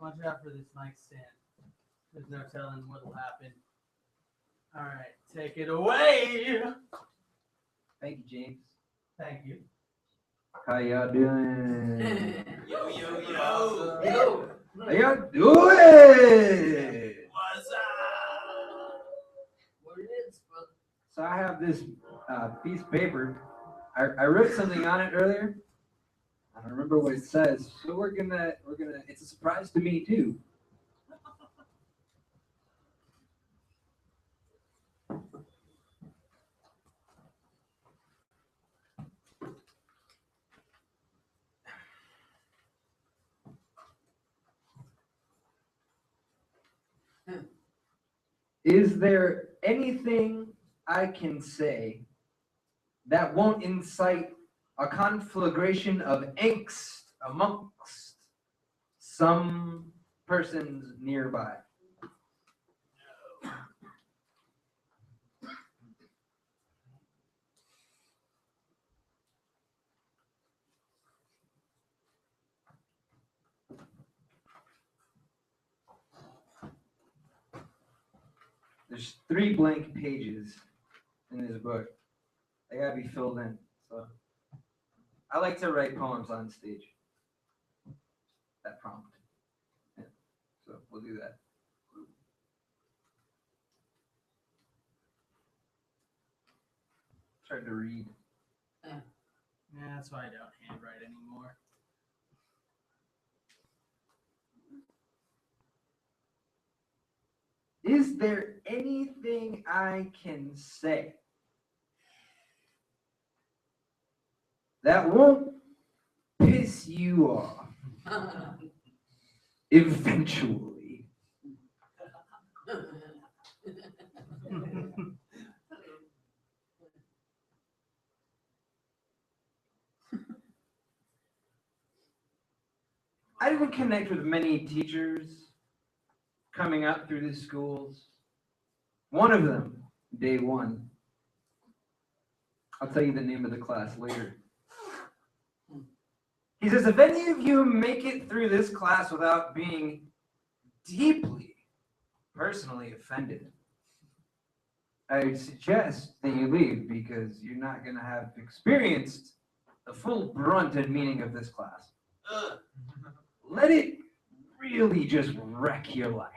Watch out for this mic stand. There's no telling what'll happen. All right, take it away. Thank you, James. Thank you. How y'all doing? Yo. How y'all doing? What's up? What it is, brother? So I have this piece of paper. I wrote something on it earlier. I don't remember what it says. So we're gonna. It's a surprise to me too. Is there anything I can say that won't incite a conflagration of angst amongst some persons nearby? There's 3 blank pages in this book. They gotta be filled in. So I like to write poems on stage. That prompt. Yeah. So we'll do that. It's hard to read. Yeah, that's why I don't handwrite anymore. Is there anything I can say that won't piss you off eventually? I didn't connect with many teachers coming up through the schools. One of them, day one. I'll tell you the name of the class later. He says, if any of you make it through this class without being deeply personally offended, I would suggest that you leave because you're not going to have experienced the full brunt and meaning of this class. Let it really just wreck your life.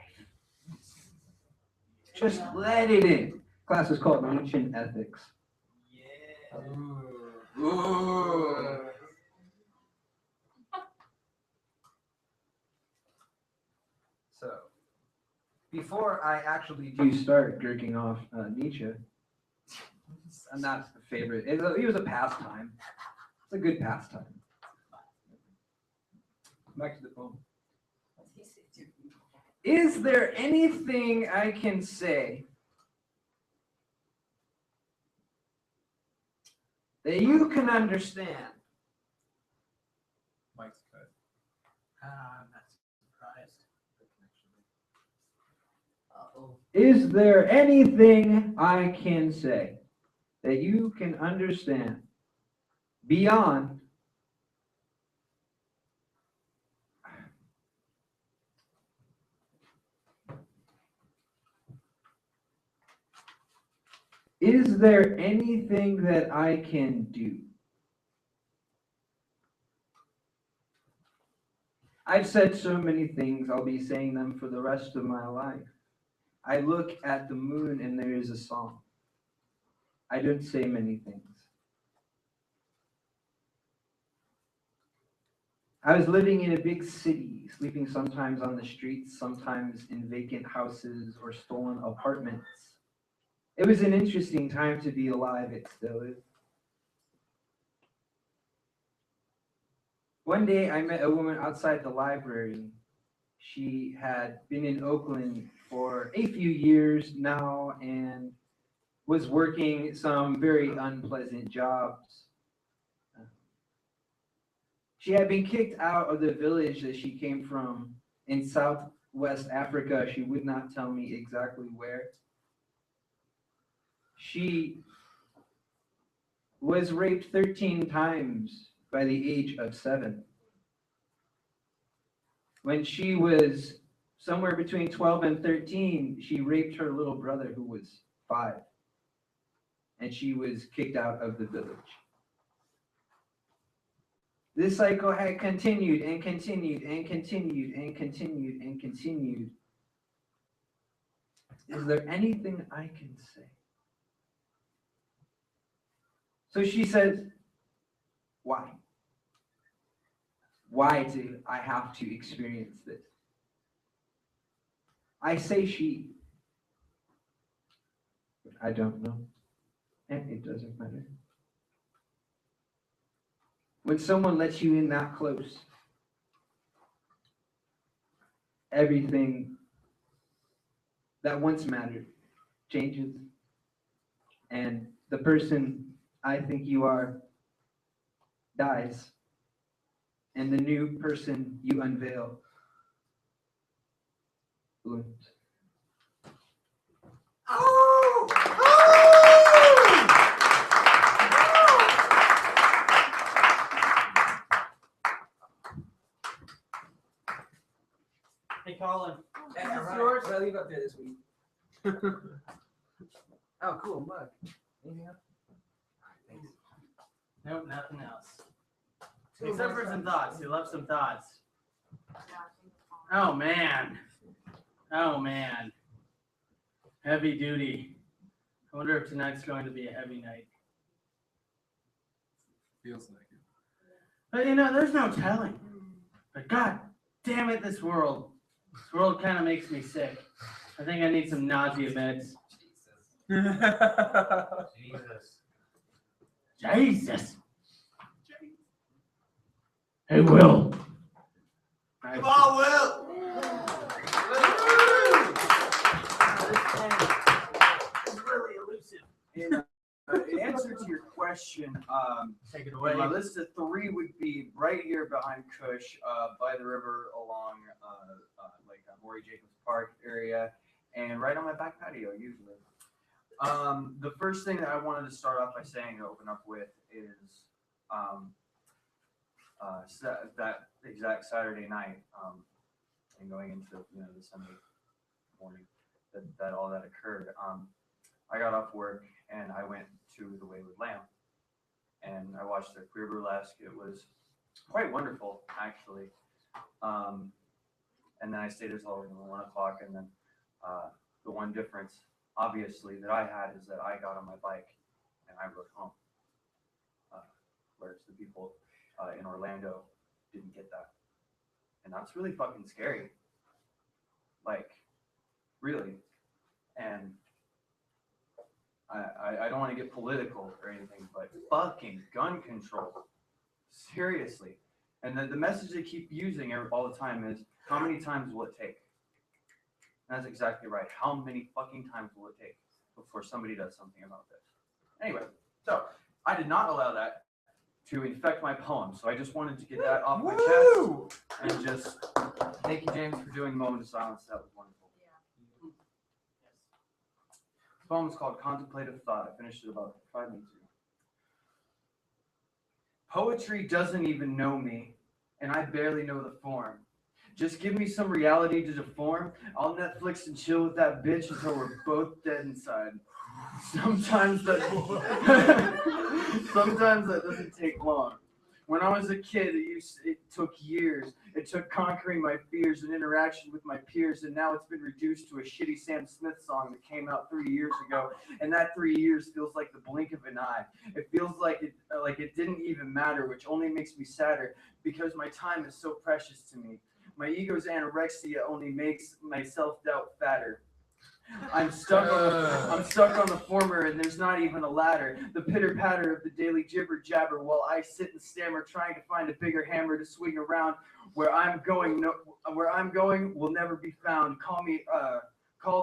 Just let it in. Class is called Ancient Ethics. Yeah. Ooh. So, before I actually do start jerking off Nietzsche, I'm not a favorite. It was a pastime. It's a good pastime. Back to the poem. Is there anything I can say that you can understand? Mike's cut. I'm not surprised. Uh-oh. Is there anything I can say that you can understand beyond is there anything that I can do? I've said so many things, I'll be saying them for the rest of my life. I look at the moon and there is a song. I don't say many things. I was living in a big city, sleeping sometimes on the streets, sometimes in vacant houses or stolen apartments. It was an interesting time to be alive, it still is. One day I met a woman outside the library. She had been in Oakland for a few years now and was working some very unpleasant jobs. She had been kicked out of the village that she came from in Southwest Africa. She would not tell me exactly where. She was raped 13 times by the age of 7. When she was somewhere between 12 and 13, she raped her little brother who was 5. And she was kicked out of the village. This cycle had continued and continued and continued and continued and continued. Is there anything I can say? So she says, why? Why do I have to experience this? I say she. I don't know. And it doesn't matter. When someone lets you in that close, everything that once mattered changes. And the person I think you are dies. And the new person you unveil blooms. Oh! Hey, Colin. Hey, This is right. yours? What did I leave up there this week? Oh, cool, mug. Anything else? Thanks. Nope, nothing else. Except for some thoughts. He left some thoughts. Oh, man. Oh, man. Heavy duty. I wonder if tonight's going to be a heavy night. Feels like it. But you know, there's no telling. But god damn it, this world. This world kind of makes me sick. I think I need some nausea meds. Jesus. Hey, Will. Come on, Will! It's really elusive. In answer to your question, Take it away. my list of 3 would be right here behind Cush, by the river along Maury Jacobs Park area, and right on my back patio usually. The first thing that I wanted to start off by saying to open up with is that exact Saturday night, and going into the Sunday morning that all that occurred. I got off work and I went to the Wayward Lamb, and I watched their queer burlesque. It was quite wonderful, actually. And then I stayed until 1 o'clock, and then the one difference, obviously, that I had is that I got on my bike and I rode home, whereas the people in Orlando didn't get that, and that's really fucking scary. Like, really. And I don't want to get political or anything, but fucking gun control. Seriously. And the message they keep using all the time is, how many times will it take? And that's exactly right. How many fucking times will it take before somebody does something about this? Anyway, so I did not allow that to infect my poem, so I just wanted to get that off my chest. And just thank you, James, for doing the moment of silence. That was wonderful. This poem is called Contemplative Thought. I finished it about 5 minutes ago. Poetry doesn't even know me, and I barely know the form. Just give me some reality to deform. I'll Netflix and chill with that bitch until we're both dead inside. Sometimes that doesn't take long. When I was a kid, it took years. It took conquering my fears and interaction with my peers, and now it's been reduced to a shitty Sam Smith song that came out 3 years ago. And that 3 years feels like the blink of an eye. It feels like it didn't even matter, which only makes me sadder because my time is so precious to me. My ego's anorexia only makes my self-doubt fatter. I'm stuck on the former, and there's not even a ladder. The pitter patter of the daily jibber jabber, while I sit and stammer, trying to find a bigger hammer to swing around. Where I'm going will never be found. Call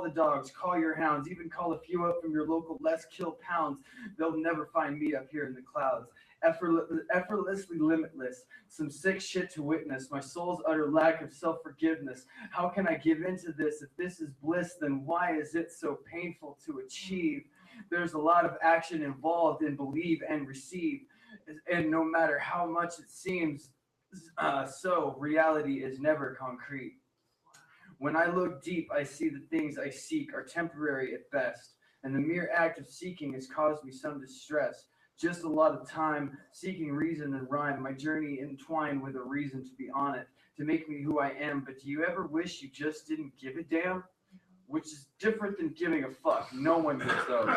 the dogs, call your hounds, even call a few up from your local Let's Kill pounds. They'll never find me up here in the clouds. Effortlessly limitless, some sick shit to witness, my soul's utter lack of self-forgiveness. How can I give into this? If this is bliss, then why is it so painful to achieve? There's a lot of action involved in believe and receive, and no matter how much it seems So reality is never concrete. When I look deep, I see the things I seek are temporary at best, and the mere act of seeking has caused me some distress. Just a lot of time seeking reason and rhyme, my journey entwined with a reason to be on it, to make me who I am. But do you ever wish you just didn't give a damn? Which is different than giving a fuck. No one gets those.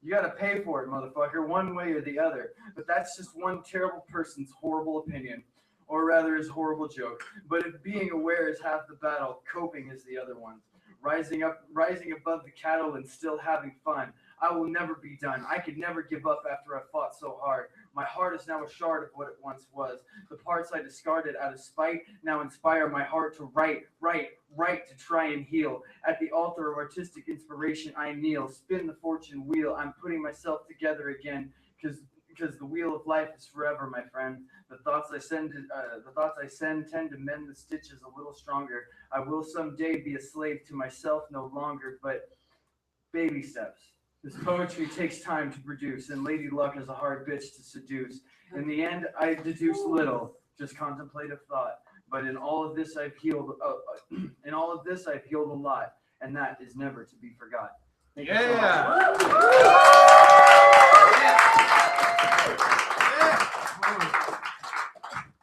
You gotta pay for it, motherfucker, one way or the other. But that's just one terrible person's horrible opinion. Or rather his horrible joke. But if being aware is half the battle, coping is the other one. Rising above the cattle and still having fun. I will never be done. I could never give up after I fought so hard. My heart is now a shard of what it once was. The parts I discarded out of spite now inspire my heart to write, to try and heal. At the altar of artistic inspiration I kneel, spin the fortune wheel. I'm putting myself together again, because the wheel of life is forever, my friend. The thoughts I send tend to mend the stitches a little stronger. I will someday be a slave to myself no longer, but baby steps. This poetry takes time to produce, and Lady Luck is a hard bitch to seduce. In the end, I deduce little, just contemplative thought. But in all of this, I've healed. A lot, and that is never to be forgot. Thank you so much.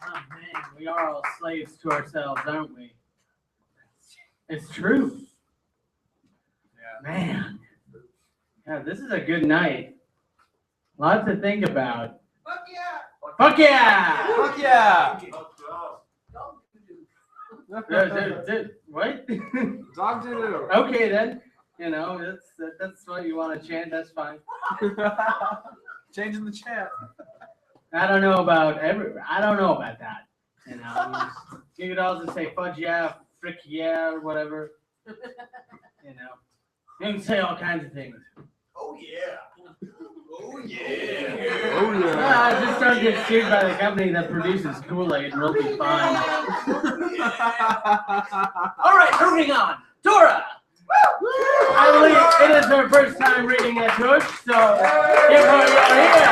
Oh man, we are all slaves to ourselves, aren't we? It's true. Yeah. Man. Yeah, this is a good night. Lots to think about. Fuck yeah! Fuck yeah! Fuck yeah! What? Dog doo-doo. Okay then. You know, that's what you want to chant. That's fine. Changing the chant. I don't know about that. You know, you could also say fudge yeah, frick yeah, or whatever. You know, you can say all kinds of things. Oh yeah! Oh Oh yeah. Just don't get sued by the company that produces Kool-Aid and we'll be fine. All right, moving on. Dora! I believe it is her first time reading at Cush, so give her your ear.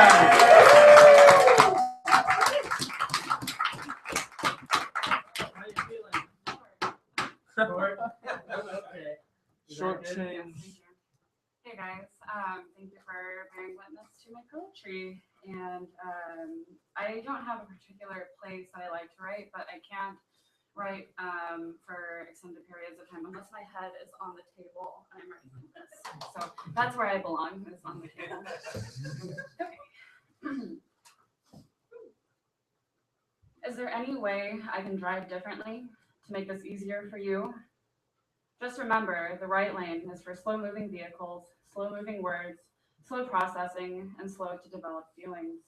How you feeling? Short? Okay. Short change. Hey guys, thank you for bearing witness to my poetry. And I don't have a particular place that I like to write, but I can't write for extended periods of time unless my head is on the table and I'm writing like this. So that's where I belong, is on the table. Okay. Is there any way I can drive differently to make this easier for you? Just remember, the right lane is for slow-moving vehicles, slow-moving words, slow processing, and slow to develop feelings.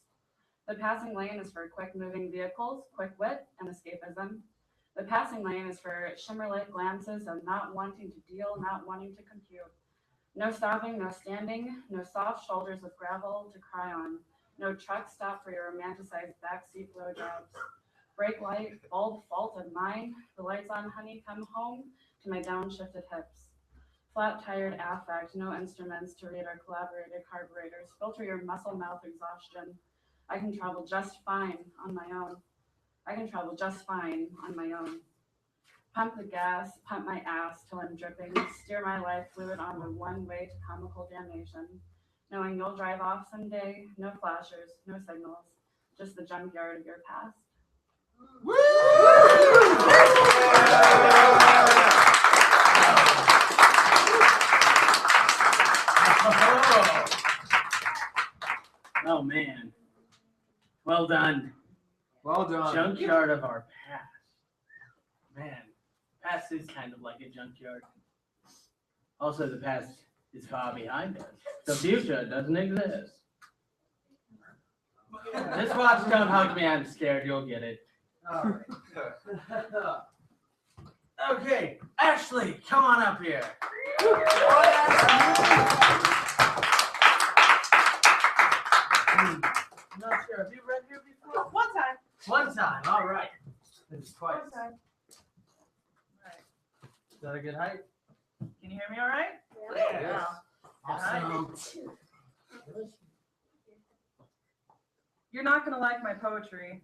The passing lane is for quick-moving vehicles, quick wit, and escapism. The passing lane is for shimmer-lit glances of not wanting to deal, not wanting to compute. No stopping, no standing, no soft shoulders of gravel to cry on. No truck stop for your romanticized backseat blowjobs. Brake light, bold fault of mine. The lights on, honey, come home to my downshifted hips. Flat-tired affect, no instruments to read our collaborated carburetors. Filter your muscle mouth exhaustion. I can travel just fine on my own. Pump the gas, pump my ass till I'm dripping. Steer my life fluid onto one way to comical damnation. Knowing you'll drive off someday, no flashers, no signals, just the junkyard of your past. Woo! Oh man. Well done. Well done. Junkyard of our past. Man, past is kind of like a junkyard. Also, the past is far behind us. The future doesn't exist. Just watch Don't Hug Me, I'm Scared, you'll get it. Okay, Ashley, come on up here. I'm not sure. Have you read here before? One time. One time, all right. It's twice. One time. Is that a good height? Can you hear me all right? Yes. Awesome. You're not going to like my poetry.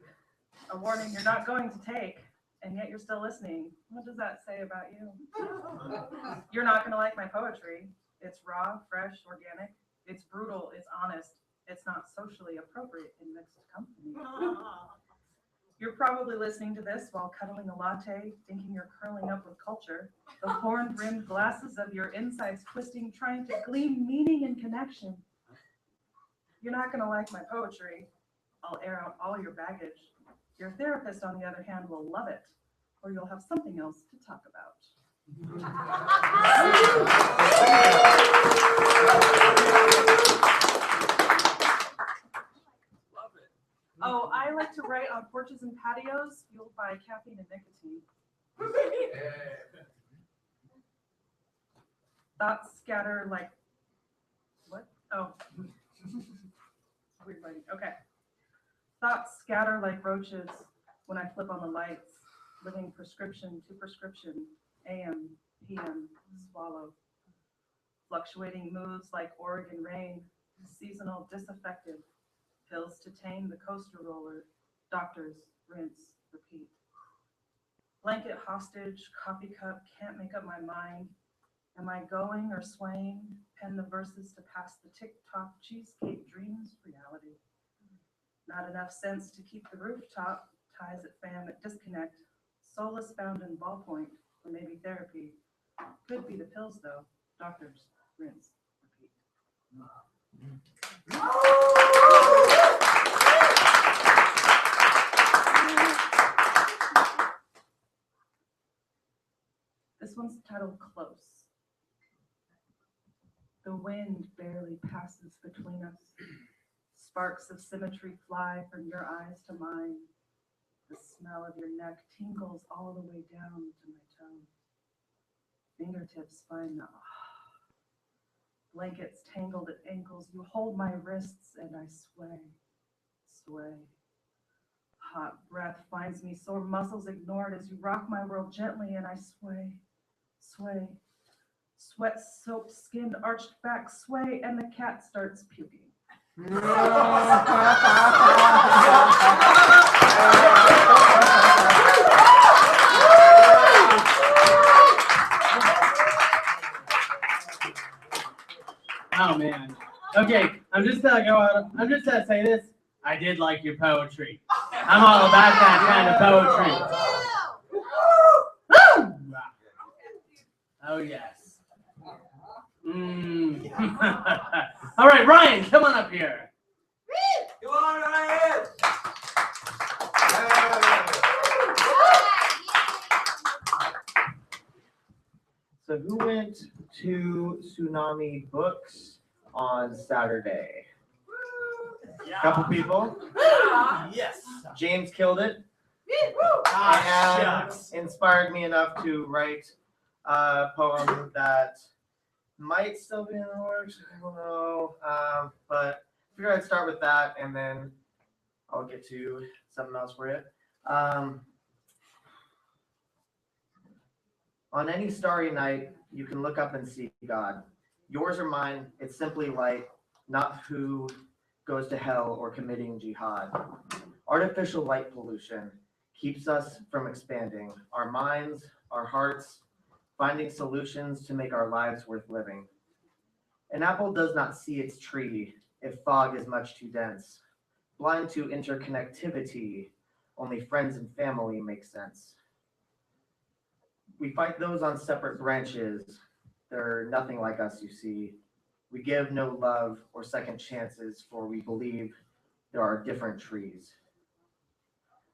A warning you're not going to take, and yet you're still listening. What does that say about you? You're not going to like my poetry. It's raw, fresh, organic. It's brutal, it's honest. It's not socially appropriate in mixed company. You're probably listening to this while cuddling a latte, thinking you're curling up with culture. The horn-rimmed glasses of your insides twisting, trying to glean meaning and connection. You're not going to like my poetry. I'll air out all your baggage. Your therapist, on the other hand, will love it, or you'll have something else to talk about. Oh, I like to write on porches and patios fueled by caffeine and nicotine. Thoughts scatter like, what? Oh, weird writing. Okay. Thoughts scatter like roaches when I flip on the lights, living prescription to prescription, AM, PM, swallow. Fluctuating moods like Oregon rain, seasonal disaffective. Pills to tame the coaster roller, doctors, rinse, repeat. Blanket hostage, coffee cup, can't make up my mind. Am I going or swaying? Pen the verses to pass the tick-tock cheesecake dreams reality. Not enough sense to keep the rooftop, ties at fam at disconnect. Solace found in ballpoint, or maybe therapy. Could be the pills though, doctors, rinse, repeat. This one's titled Close. The wind barely passes between us. Sparks of symmetry fly from your eyes to mine. The smell of your neck tingles all the way down to my toe. Fingertips find the blankets tangled at ankles. You hold my wrists and I sway, sway. Hot breath finds me, sore muscles ignored as you rock my world gently and I sway, sway. Sweat-soaked skin arched back, sway, and the cat starts puking. Oh man. Okay, I'm just gonna go out. I'm just gonna say this. I did like your poetry. I'm all about that kind of poetry. Woo! Oh yes. All right, Ryan, come on up here. Come on, Ryan! So who went to Tsunami Books on Saturday? Couple people. Yes. James killed it. Ah, And inspired me enough to write a poem that might still be in the works. I don't know. But I figured I'd start with that and then I'll get to something else for you. On any starry night, you can look up and see God. Yours or mine, it's simply light, not who goes to hell or committing jihad. Artificial light pollution keeps us from expanding our minds, our hearts, finding solutions to make our lives worth living. An apple does not see its tree if fog is much too dense. Blind to interconnectivity, only friends and family make sense. We fight those on separate branches. They're nothing like us, you see. We give no love or second chances, for we believe there are different trees.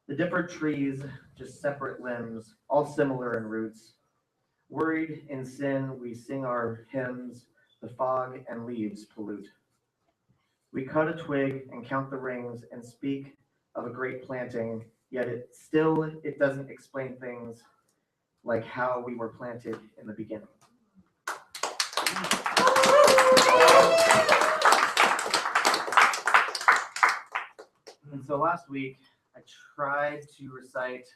The different trees, just separate limbs, all similar in roots. Worried in sin, we sing our hymns, the fog and leaves pollute. We cut a twig and count the rings and speak of a great planting, yet it doesn't explain things like how we were planted in the beginning. And so last week, I tried to recite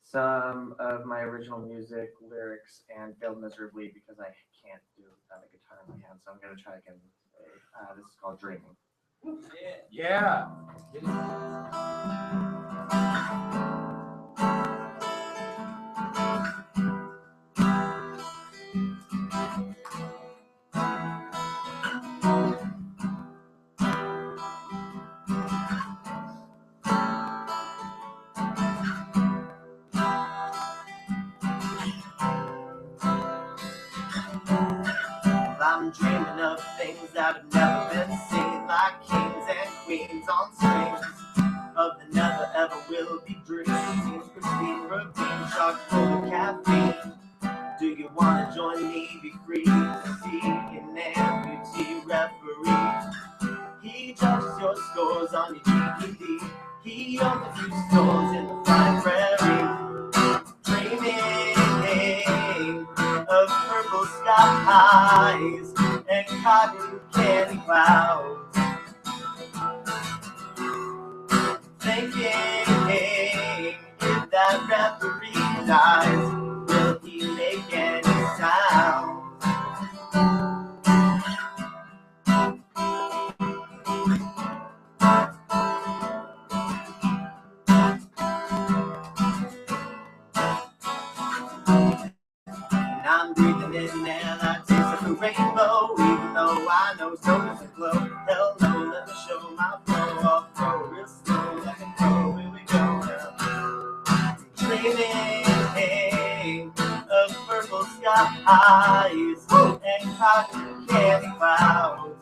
some of my original music lyrics and failed miserably because I can't do it without a guitar in my hand. So I'm going to try again today. This is called Dreaming. Yeah. I'm dreaming of things that have never been seen, like kings and queens on strings, of the never ever will be dreams, pristine routine, chock full of caffeine. Do you wanna join me? Be free to see an amputee referee. He judges your scores on your GED. He opens you stores in the library. Dreaming of purple skies and cotton candy clouds. Thinking if that referee dies, will he make any sound? And I'm breathing in air that tastes like a rainbow, even though I know so doesn't glow. Hell no, let me show my flow. I'll throw real slow, let me go, here we go now. Dreaming of purple skies and cotton candy clouds.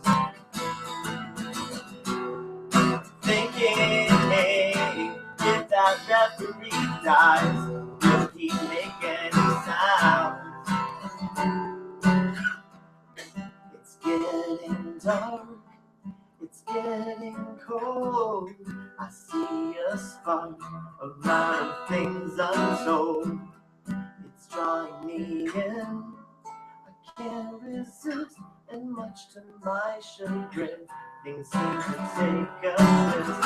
Thinking, if that referee dies, will he make any sound? It's getting dark, it's getting cold. I see a spark, a lot of things untold. It's drawing me in, I can't resist, and much to my chagrin, things seem to take a twist.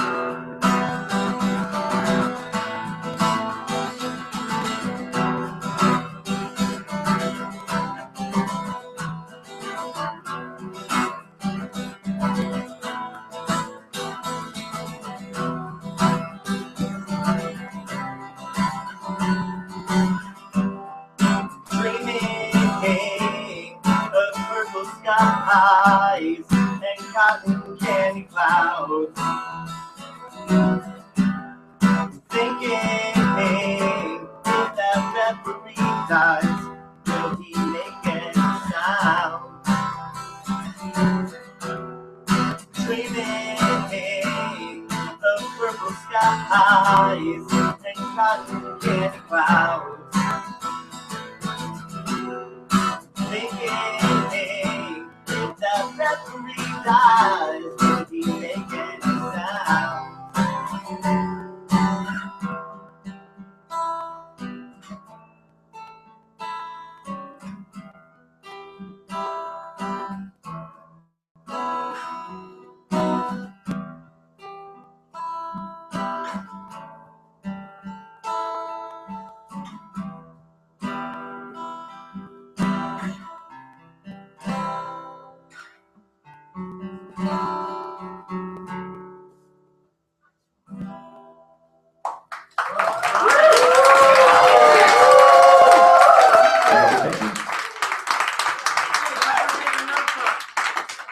Dreaming of purple skies and cotton candy clouds. Thinking if that referee dies, will he make any sound? Dreaming of purple skies and cotton candy clouds. Thinking if that referee dies, will he make any sound?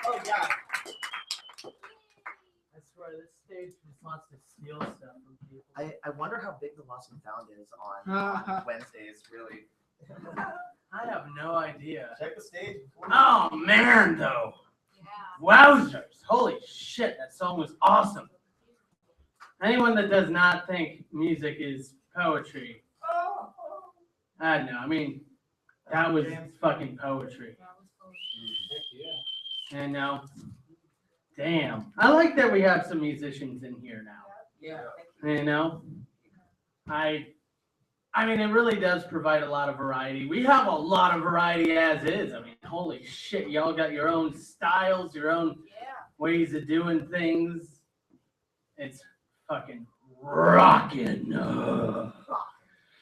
Oh yeah. I swear, this stage just wants to steal stuff from people. I wonder how big the Lost and Found is on Wednesdays, really. I have no idea. Check the stage. Oh man, though. Wowzers! Holy shit, that song was awesome. Anyone that does not think music is poetry, I don't know. I mean, that was fucking poetry. And now, damn. I like that we have some musicians in here now. Yeah. You know, I mean, it really does provide a lot of variety. We have a lot of variety as is. I mean, holy shit, y'all got your own styles, your own ways of doing things. It's fucking rocking.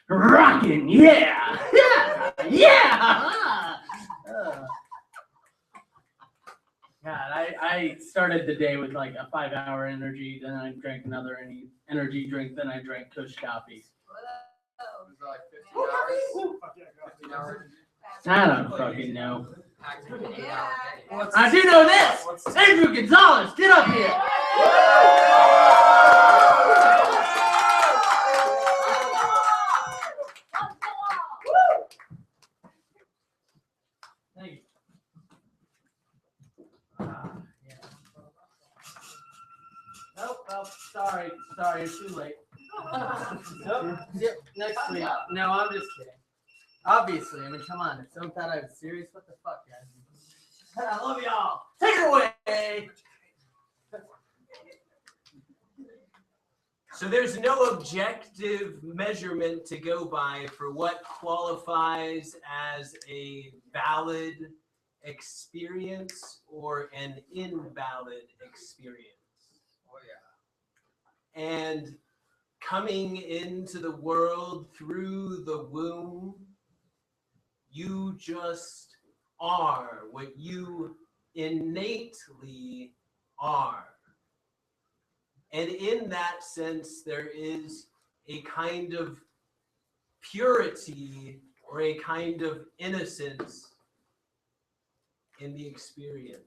Rocking, yeah. Yeah. Yeah. God, I I started the day with like a 5-hour energy, then I drank another energy drink, then I drank Cush coffee. I don't fucking know. I do know this! Andrew Gonzalez, get up here! Thank you. Yeah. Nope, well, sorry, it's too late. Nope, yep, next week. No, I'm just kidding. Obviously, I mean, come on, if someone thought I was serious, what the fuck, guys? I love y'all. Take it away. So there's no objective measurement to go by for what qualifies as a valid experience or an invalid experience. Oh yeah. And coming into the world through the womb, you just are what you innately are. And in that sense, there is a kind of purity or a kind of innocence in the experience.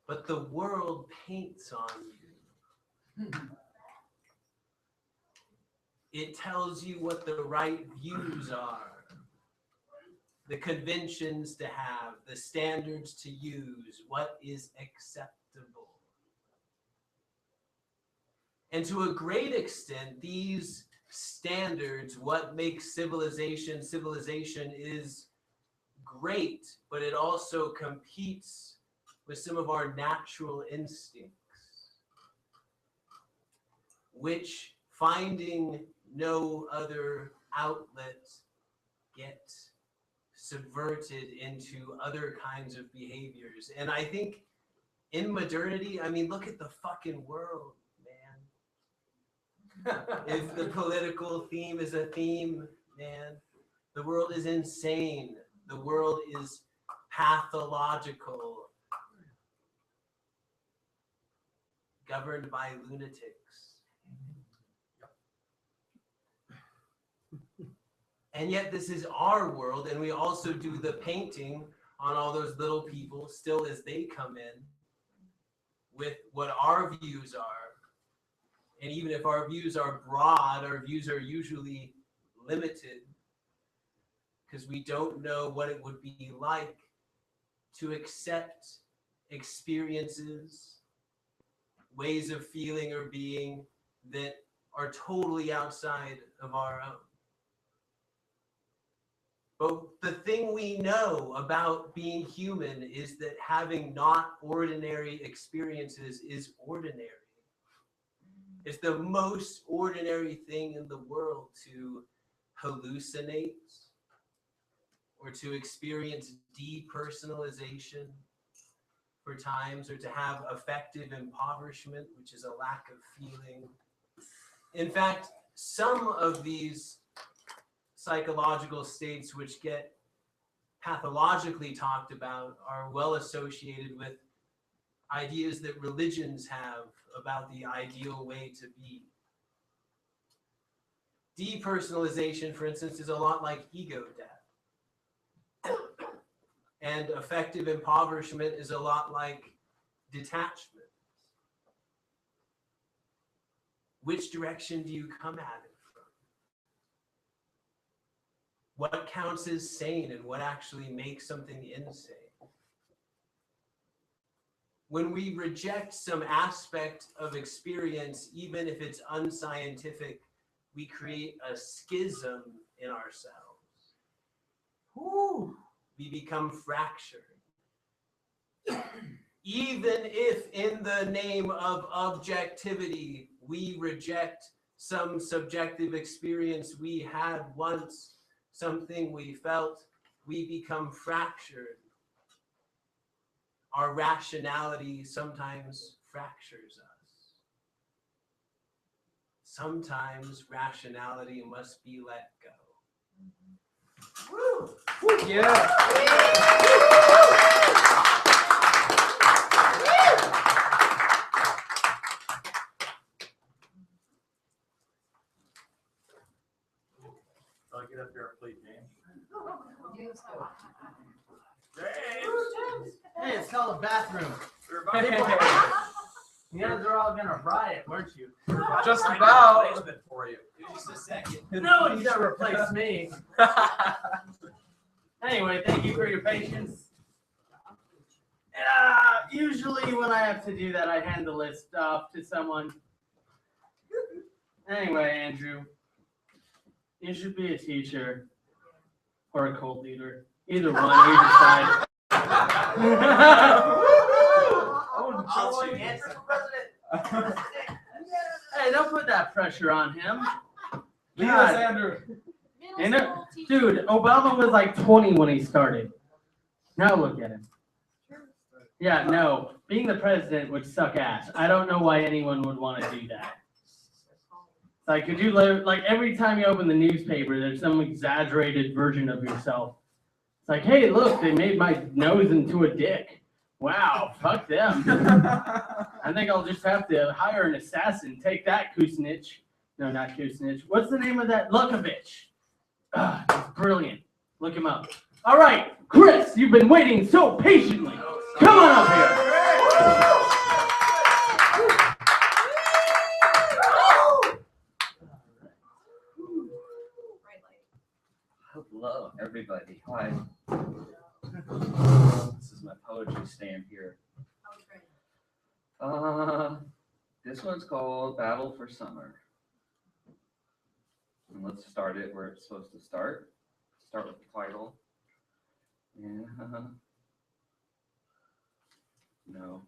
But the world paints on you. It tells you what the right views are, the conventions to have, the standards to use, what is acceptable. And to a great extent, these standards, what makes civilization is great, but it also competes with some of our natural instincts, which, finding no other outlet, get subverted into other kinds of behaviors. And I think in modernity, I mean, look at the fucking world, man. If the political theme is a theme, man, the world is insane. The world is pathological, governed by lunatics. And yet this is our world, and we also do the painting on all those little people still as they come in with what our views are. And even if our views are broad, our views are usually limited because we don't know what it would be like to accept experiences, ways of feeling or being that are totally outside of our own. But the thing we know about being human is that having not ordinary experiences is ordinary. It's the most ordinary thing in the world to hallucinate or to experience depersonalization for times, or to have affective impoverishment, which is a lack of feeling. In fact, some of these psychological states which get pathologically talked about are well associated with ideas that religions have about the ideal way to be. Depersonalization, for instance, is a lot like ego death. And affective impoverishment is a lot like detachment. Which direction do you come at it from? What counts as sane and what actually makes something insane? When we reject some aspect of experience, even if it's unscientific, we create a schism in ourselves. Whew. We become fractured. Even if in the name of objectivity, we reject some subjective experience we had once, something we felt, we become fractured. Our rationality sometimes fractures us. Sometimes rationality must be let go. Woo! Yeah. Hey, it's called a bathroom. You guys are all gonna riot, weren't you? Just about. For you. Just a second. No one's gonna replace me. Anyway, thank you for your patience. Usually when I have to do that, I hand the list off to someone. Anyway, Andrew, you should be a teacher or a cult leader. Either one, you decide. Hey, don't put that pressure on him. God. Andrew. Dude, Obama was like 20 when he started. Now look at him. Yeah, no, being the president would suck ass. I don't know why anyone would want to do that. Like, could you like every time you open the newspaper, there's some exaggerated version of yourself. It's like, hey, look, they made my nose into a dick. Wow, fuck them. I think I'll just have to hire an assassin. Take that, Kucinich. No, not Kucinich. What's the name of that? Lukovich. It's brilliant. Look him up. All right, Chris, you've been waiting so patiently. Come on up here. Hello, everybody. Hi. This is my poetry stand here. This one's called Battle for Summer. And let's start it where it's supposed to start. Start with the title. Yeah. No.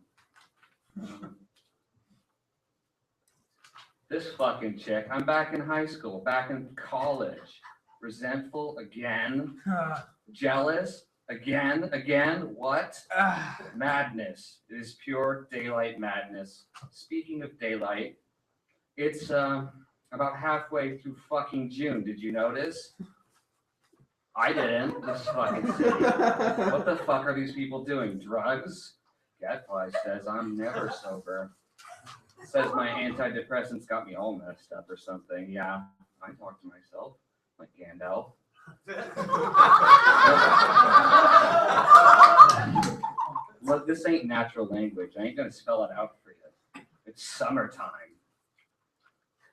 This fucking chick. I'm back in high school, back in college. Resentful again. Jealous again. What? Madness. It is pure daylight madness. Speaking of daylight, it's about halfway through fucking June. Did you notice? I didn't. This fucking city. What the fuck are these people doing? Drugs? Gadfly says I'm never sober. Says my antidepressants got me all messed up or something. Yeah, I talk to myself like Gandalf. Look, this ain't natural language. I ain't gonna spell it out for you. It's summertime.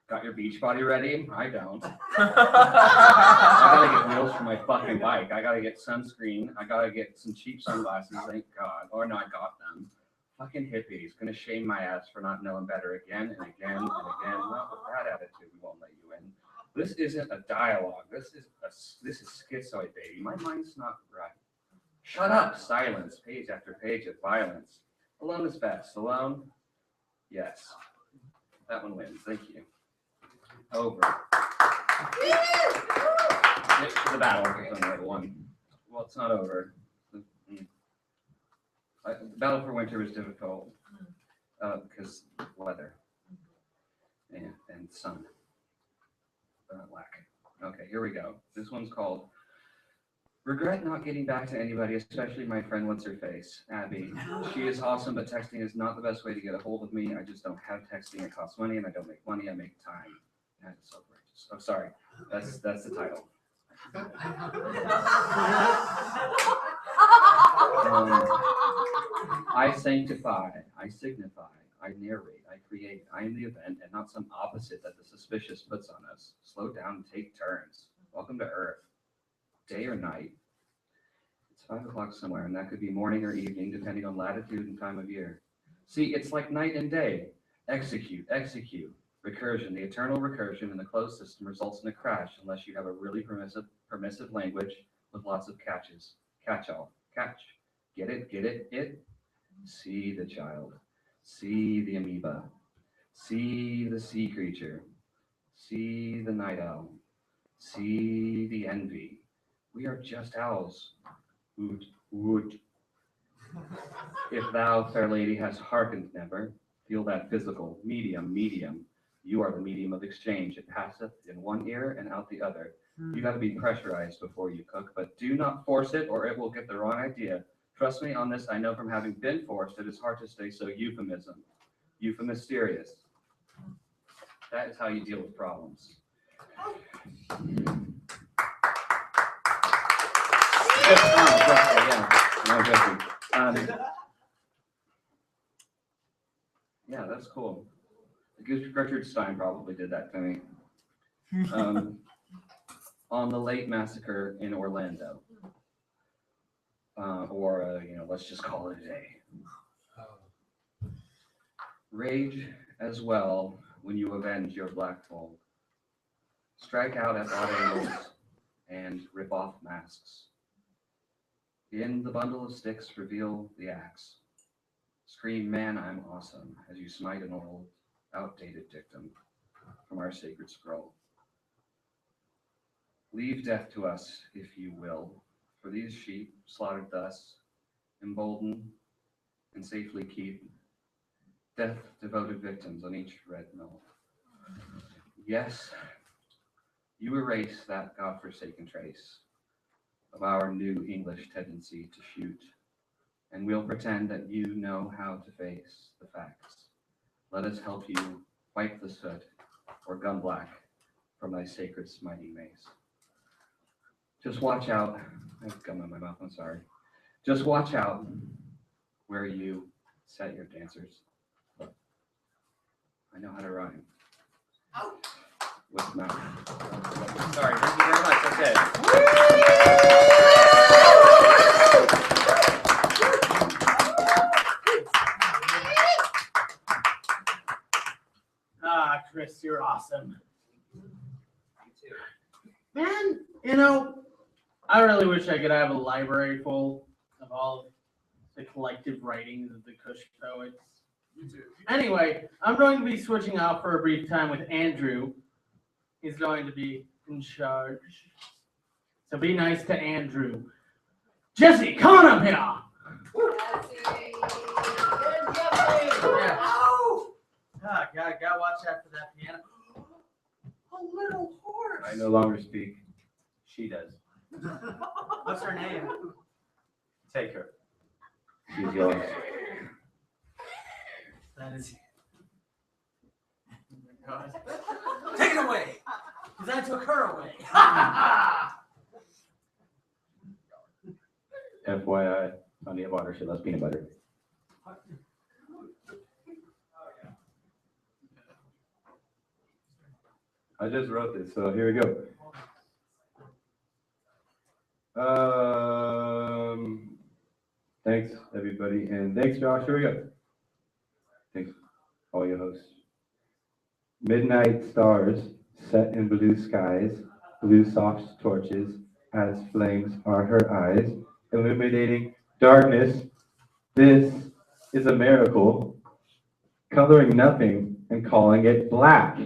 Got your beach body ready? I don't. I gotta get wheels for my fucking bike. I gotta get sunscreen. I gotta get some cheap sunglasses, thank God. Or no, I got them. Fucking hippies, gonna shame my ass for not knowing better again and again and again. Not with that attitude, we won't let you in. This isn't a dialogue. This is schizoid, baby. My mind's not right. Shut up, silence. Page after page of violence. Alone is best. Alone? Yes. That one wins. Thank you. Over. It's the battle for number one. Well, it's not over. The battle for winter was difficult because weather and sun. Lack. Okay, here we go. This one's called Regret Not Getting Back to Anybody, especially my friend What's Her Face, Abby. She is awesome, but texting is not the best way to get a hold of me. I just don't have texting. It costs money, and I don't make money. I make time. That is so righteous. Oh, sorry. That's the title. I sanctify, I signify, I narrate, I create. I am the event and not some opposite that the suspicious puts on us. Slow down and take turns. Welcome to Earth. Day or night. It's 5 o'clock somewhere, and that could be morning or evening, depending on latitude and time of year. See, it's like night and day. Execute. Recursion, the eternal recursion in the closed system results in a crash unless you have a really permissive language with lots of catches. Catch-all. Catch. Get it? See the child. See the amoeba. See the sea creature. See the night owl. See the envy. We are just owls. Woot, woot. If thou, fair lady, hast hearkened never, feel that physical, medium. You are the medium of exchange. It passeth in one ear and out the other. You got to be pressurized before you cook, but do not force it or it will get the wrong idea. Trust me on this, I know from having been forced, it is hard to stay so euphemisterious. That is how you deal with problems. Yeah, that's cool. Richard Stein probably did that to me. On the late massacre in Orlando. Let's just call it a day. Rage as well when you avenge your black fold. Strike out at odd angles and rip off masks. In the bundle of sticks, reveal the axe. Scream, man, I'm awesome, as you smite an old, outdated dictum from our sacred scroll. Leave death to us, if you will, for these sheep, slaughtered thus, embolden and safely keep death-devoted victims on each red knoll. Yes, you erase that godforsaken trace of our new English tendency to shoot, and we'll pretend that you know how to face the facts. Let us help you wipe the soot or gum black from thy sacred smiting mace. Just watch out. I have gum in my mouth, I'm sorry. Just watch out where you set your dancers. Look, I know how to rhyme. With mouth. Sorry, thank you very much. Okay. Ah, Chris, you're awesome. You too. Man, I really wish I could have a library full of all of the collective writings of the Cush poets. Anyway, I'm going to be switching out for a brief time with Andrew. He's going to be in charge. So be nice to Andrew. Jesse, come on up here. Yeah. Ah, gotta watch out for that piano. A little horse. I no longer speak. She does. What's her name? Take her. She's yours. That is. Take it away, because I took her away. FYI, honey of otter, she loves peanut butter. I just wrote this, so here we go. Thanks, everybody, and thanks, Josh. Here we go. Thanks, all your hosts. Midnight stars set in blue skies, blue soft torches, as flames are her eyes, illuminating darkness. This is a miracle, coloring nothing and calling it black.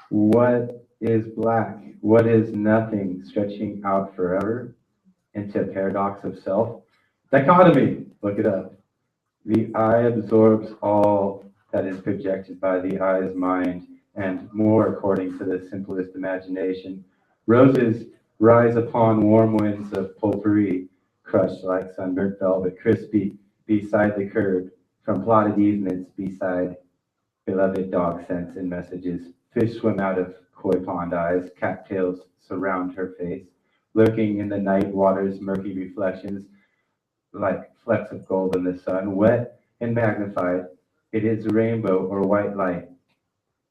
What is black? What is nothing stretching out forever into a paradox of self? Dichotomy, look it up. The eye absorbs all that is projected by the eye's mind and more according to the simplest imagination. Roses rise upon warm winds of potpourri, crushed like sunburnt velvet, crispy beside the curb, from plotted easements beside beloved dog scents and messages. Fish swim out of koi pond eyes, cattails surround her face, lurking in the night water's murky reflections like flecks of gold in the sun, wet and magnified. It is rainbow or white light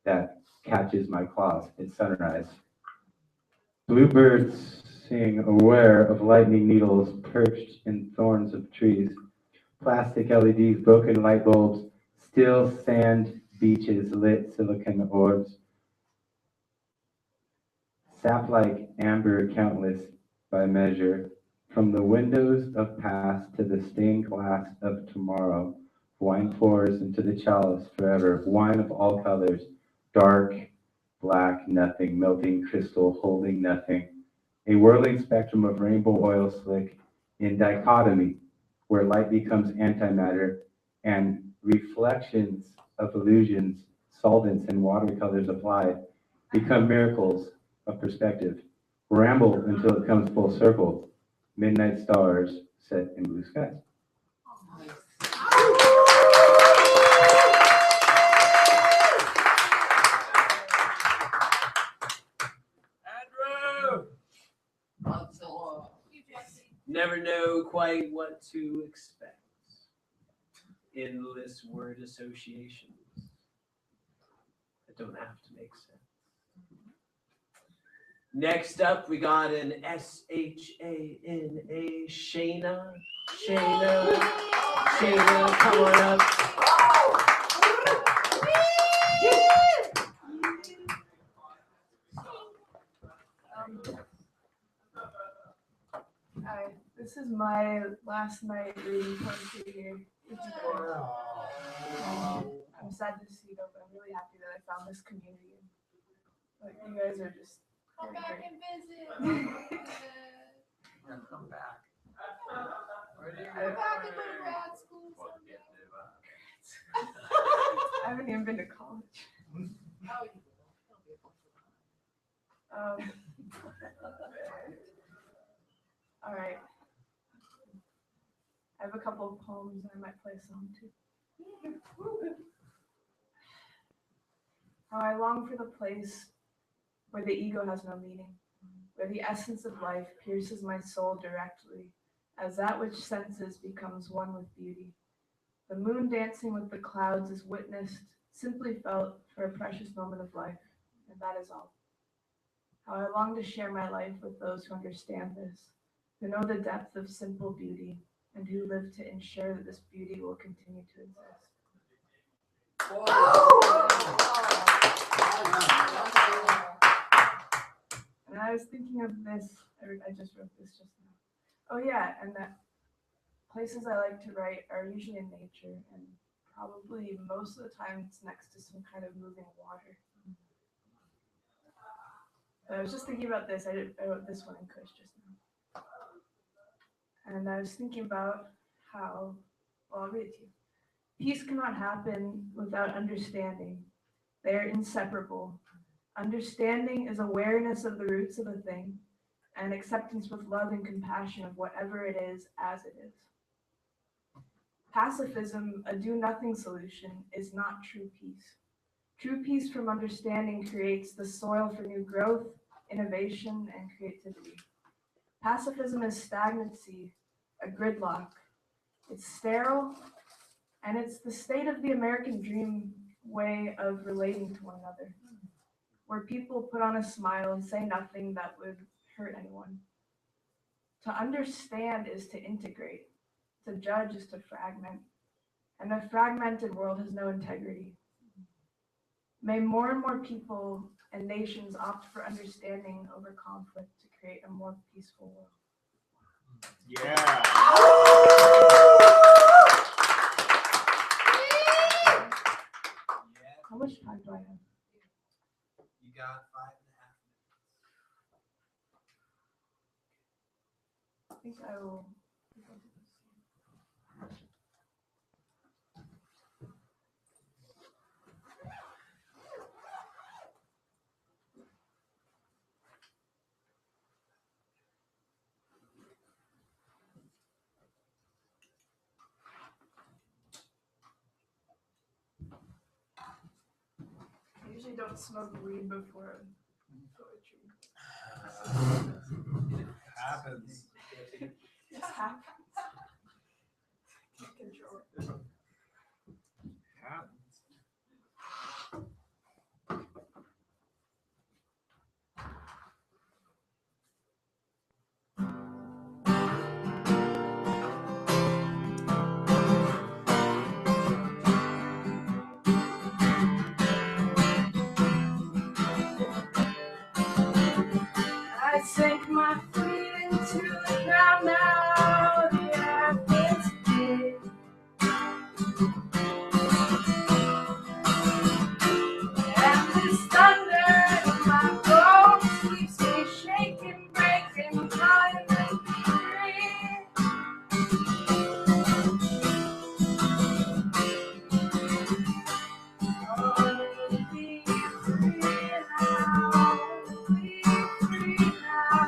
that catches my claws at sunrise. Bluebirds sing aware of lightning needles perched in thorns of trees. Plastic LEDs, broken light bulbs, still sand beaches, lit silicon orbs. Sap-like amber countless by measure. From the windows of past to the stained glass of tomorrow, wine pours into the chalice forever, wine of all colors, dark, black, nothing, melting crystal, holding nothing. A whirling spectrum of rainbow oil slick in dichotomy, where light becomes antimatter and reflections of illusions, solvents and watercolors applied, become miracles of perspective. Ramble until it comes full circle. Midnight stars set in blue skies. Andrew! Never know quite what to expect. Endless word associations that don't have to make sense. Next up, we got an Shana. Shana. Shana, come on up. Hi, this is my last night reading poetry here. I'm sad to see though, but I'm really happy that I found this community. Like, you guys are just Come very back great. and visit. Come back. Come back and go to grad school someday. I haven't even been to college. Oh, you All right. I have a couple of poems and I might play a song too. How I long for the place where the ego has no meaning, where the essence of life pierces my soul directly, as that which senses becomes one with beauty. The moon dancing with the clouds is witnessed, simply felt for a precious moment of life, and that is all. How I long to share my life with those who understand this, who know the depth of simple beauty, and who live to ensure that this beauty will continue to exist. And I was thinking of this, I just wrote this just now. Oh yeah, and that places I like to write are usually in nature, and probably most of the time it's next to some kind of moving water. But I was just thinking about this, I wrote this one in Cush just now. And I was thinking about how, well, I'll read it to you. Peace cannot happen without understanding. They are inseparable. Understanding is awareness of the roots of a thing, and acceptance with love and compassion of whatever it is as it is. Pacifism, a do-nothing solution, is not true peace. True peace from understanding creates the soil for new growth, innovation, and creativity. Pacifism is stagnancy, a gridlock. It's sterile, and it's the state of the American dream way of relating to one another, where people put on a smile and say nothing that would hurt anyone. To understand is to integrate. To judge is to fragment. And a fragmented world has no integrity. May more and more people and nations opt for understanding over conflict to create a more peaceful world. Yeah. How much time do I have? You got 5.5 minutes. I think I will. I usually don't smoke weed before poetry. Happens. It just happens. Can't control it. Happens. I sank my feet into the ground now, the earth is big. And this thunder in my bones keeps me shaking, breaking, trying to make me free. Oh, be free now, be free now.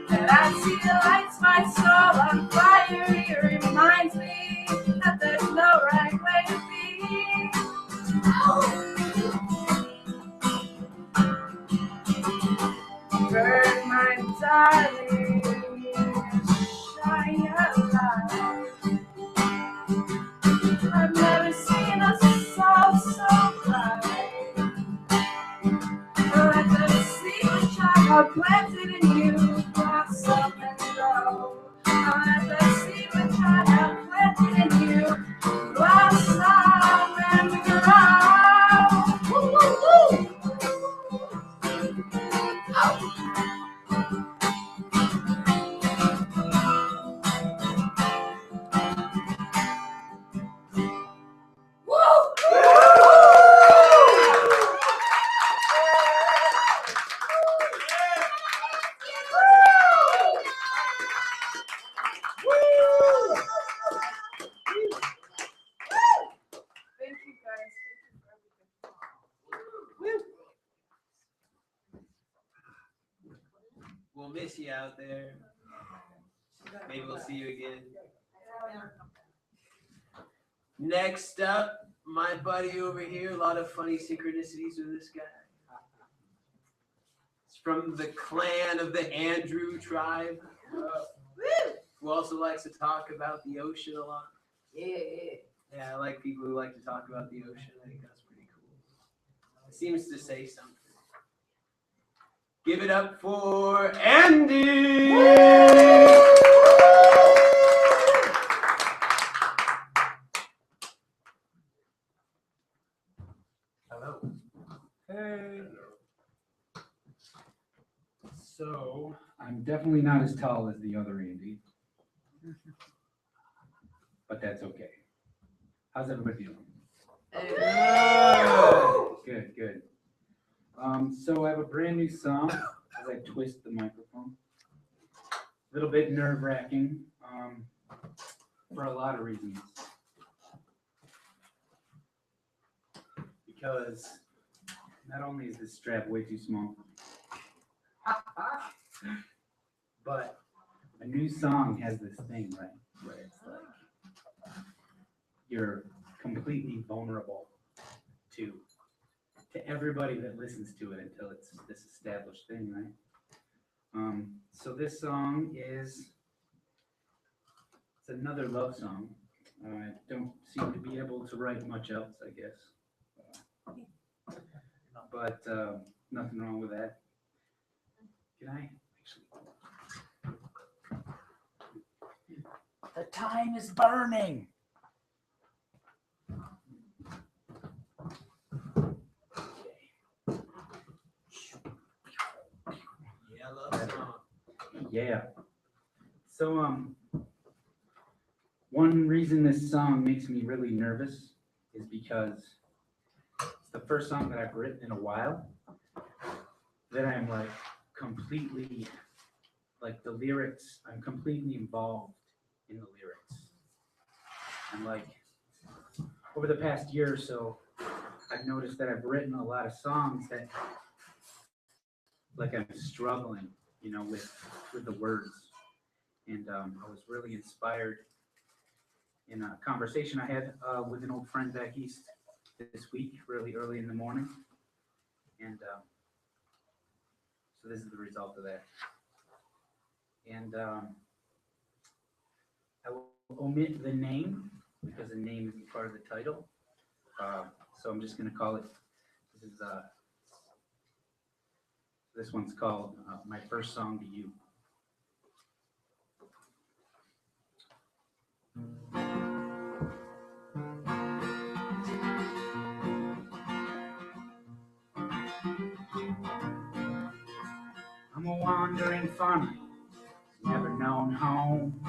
That I see the lights my soul on fire. It reminds me that there's no right way to be. Burn, my darling, shine your light. I've never seen a soul so bright. Let the seed child are planted in you blossom and grow. Let the seed child are planted in you blossom and grow. Woo, woo, woo. Thank you guys. We'll miss you out there. Maybe we'll see you again. Next up, my buddy over here. A lot of funny synchronicities with this guy. It's from the clan of the Andrew tribe, who also likes to talk about the ocean a lot. Yeah, I like people who like to talk about the ocean. I think that's pretty cool. It seems to say something. Give it up for Andy! Hello. Hey. So, I'm definitely not as tall as the other Andy. But that's okay. How's everybody doing? Good, good. So I have a brand new song as I twist the microphone. A little bit nerve-wracking for a lot of reasons. Because not only is this strap way too small, but a new song has this thing, right? Where it's like you're completely vulnerable to everybody that listens to it until it's this established thing, right? So this song it's another love song. I don't seem to be able to write much else, I guess. But nothing wrong with that. Can I actually? The time is burning. Yeah, love song. Yeah. So one reason this song makes me really nervous is because it's the first song that I've written in a while that I'm like completely, like the lyrics, I'm completely involved in the lyrics. And like over the past year or so, I've noticed that I've written a lot of songs that like I'm struggling, you know, with the words. And I was really inspired in a conversation I had with an old friend back east this week, really early in the morning. And so this is the result of that. And I will omit the name because the name isn't part of the title. So I'm just going to call it, this one's called My First Song to You. I'm a wandering farmer, never known home.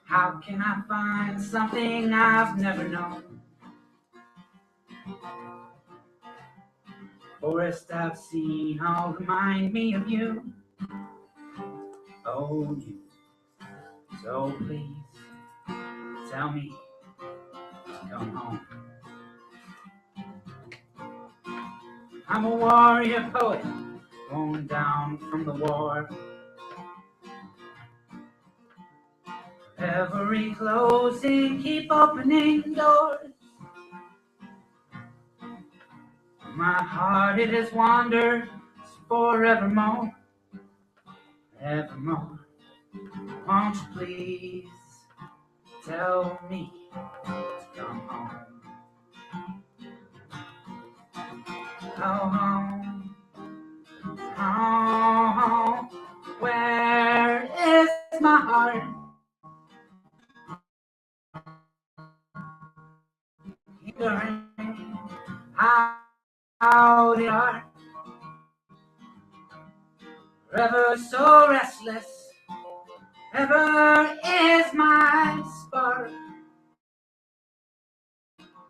How can I find something I've never known? Forest I've seen all remind me of you. Oh, you. So please, tell me, come home. I'm a warrior poet, born down from the war. Every closing, keep opening doors. My heart, it has wandered forevermore, evermore. Won't you please tell me to come home? Home, home, where is my heart? Hearing how they are, ever so restless, ever is my spark.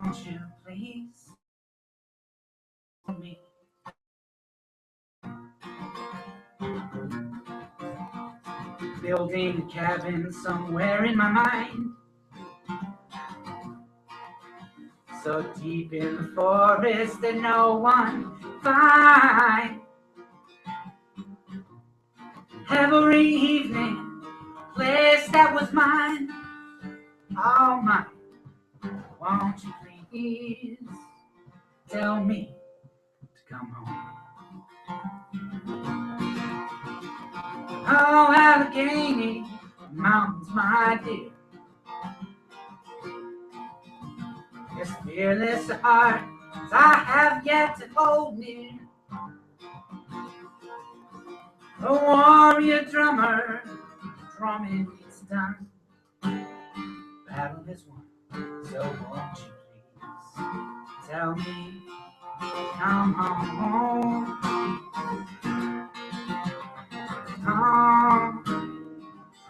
Won't you please tell me? Building a cabin somewhere in my mind, so deep in the forest that no one finds. Every evening, place that was mine, all mine. Won't you please tell me to come home? Oh, Allegheny Mountains, my dear, this fearless heart I have yet to hold near. A warrior drummer, drumming it's done. Battle is won, so won't you please tell me, come home,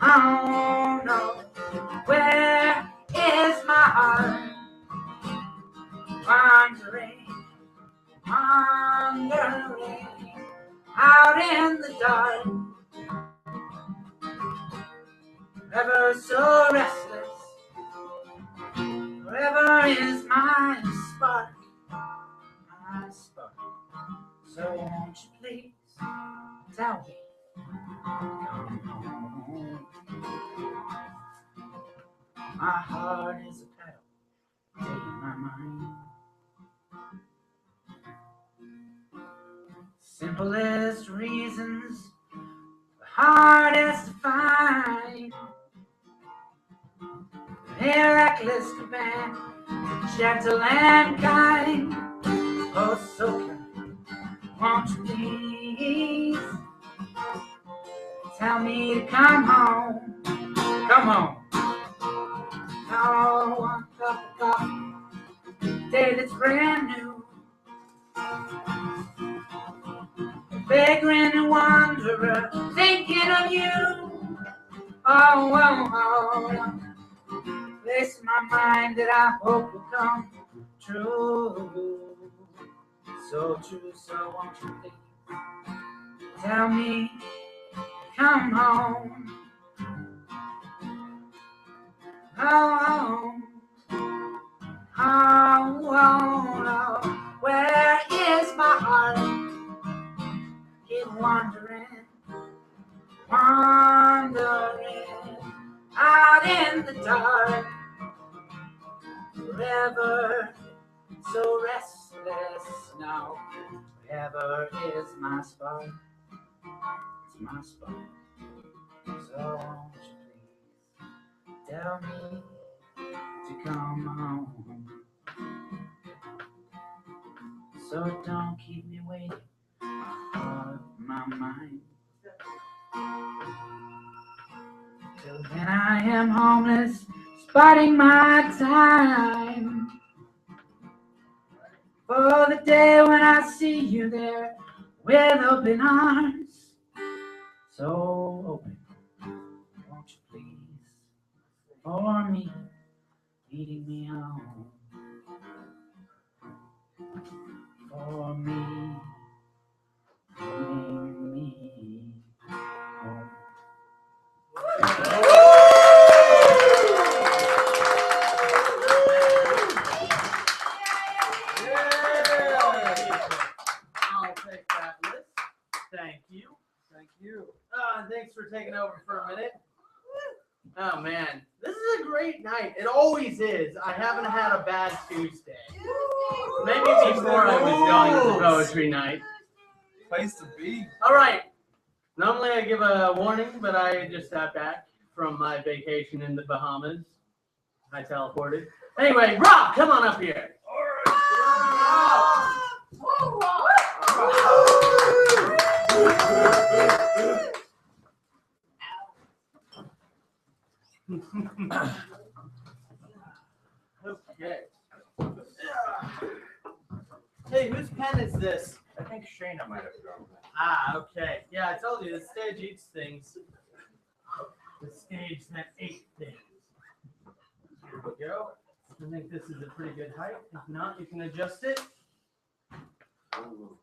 oh no, where is my heart? Wandering, wandering, out in the dark, ever so restless, forever is my spark, my spark. So won't you please tell me, come home? My heart is a pedal, taking my mind. Simplest reasons, the hardest to find. A reckless command, gentle and kind. Oh, so kind. Won't you please tell me to come home? Come home. Oh, one cup of coffee, day that's brand new. A vagrant wanderer, thinking of you. Oh, oh, oh. Place in my mind that I hope will come true. So true, so won't you please tell me, come home. Oh, oh, oh, oh, where is my heart? Keep wandering, wandering, out in the dark, forever so restless now. Wherever is my spark, it's my spark. So won't you please tell me to come home? So don't keep me waiting for my mind. Till then I am homeless, spotting my time. For the day when I see you there with open arms, so open, won't you please, for me, leading me home, for me, leading me home. taking over for a minute. Oh man, this is a great night. It always is. I haven't had a bad Tuesday. Maybe before I was going to poetry night. Place to be. All right. Normally I give a warning, but I just got back from my vacation in the Bahamas. I teleported. Anyway, Rob, come on up here. Okay. Hey, whose pen is this? I think Shayna might have gone. Ah, okay. Yeah, I told you the stage eats things. The stage that ate things. Here we go. I think this is a pretty good height. If not, you can adjust it. Woo!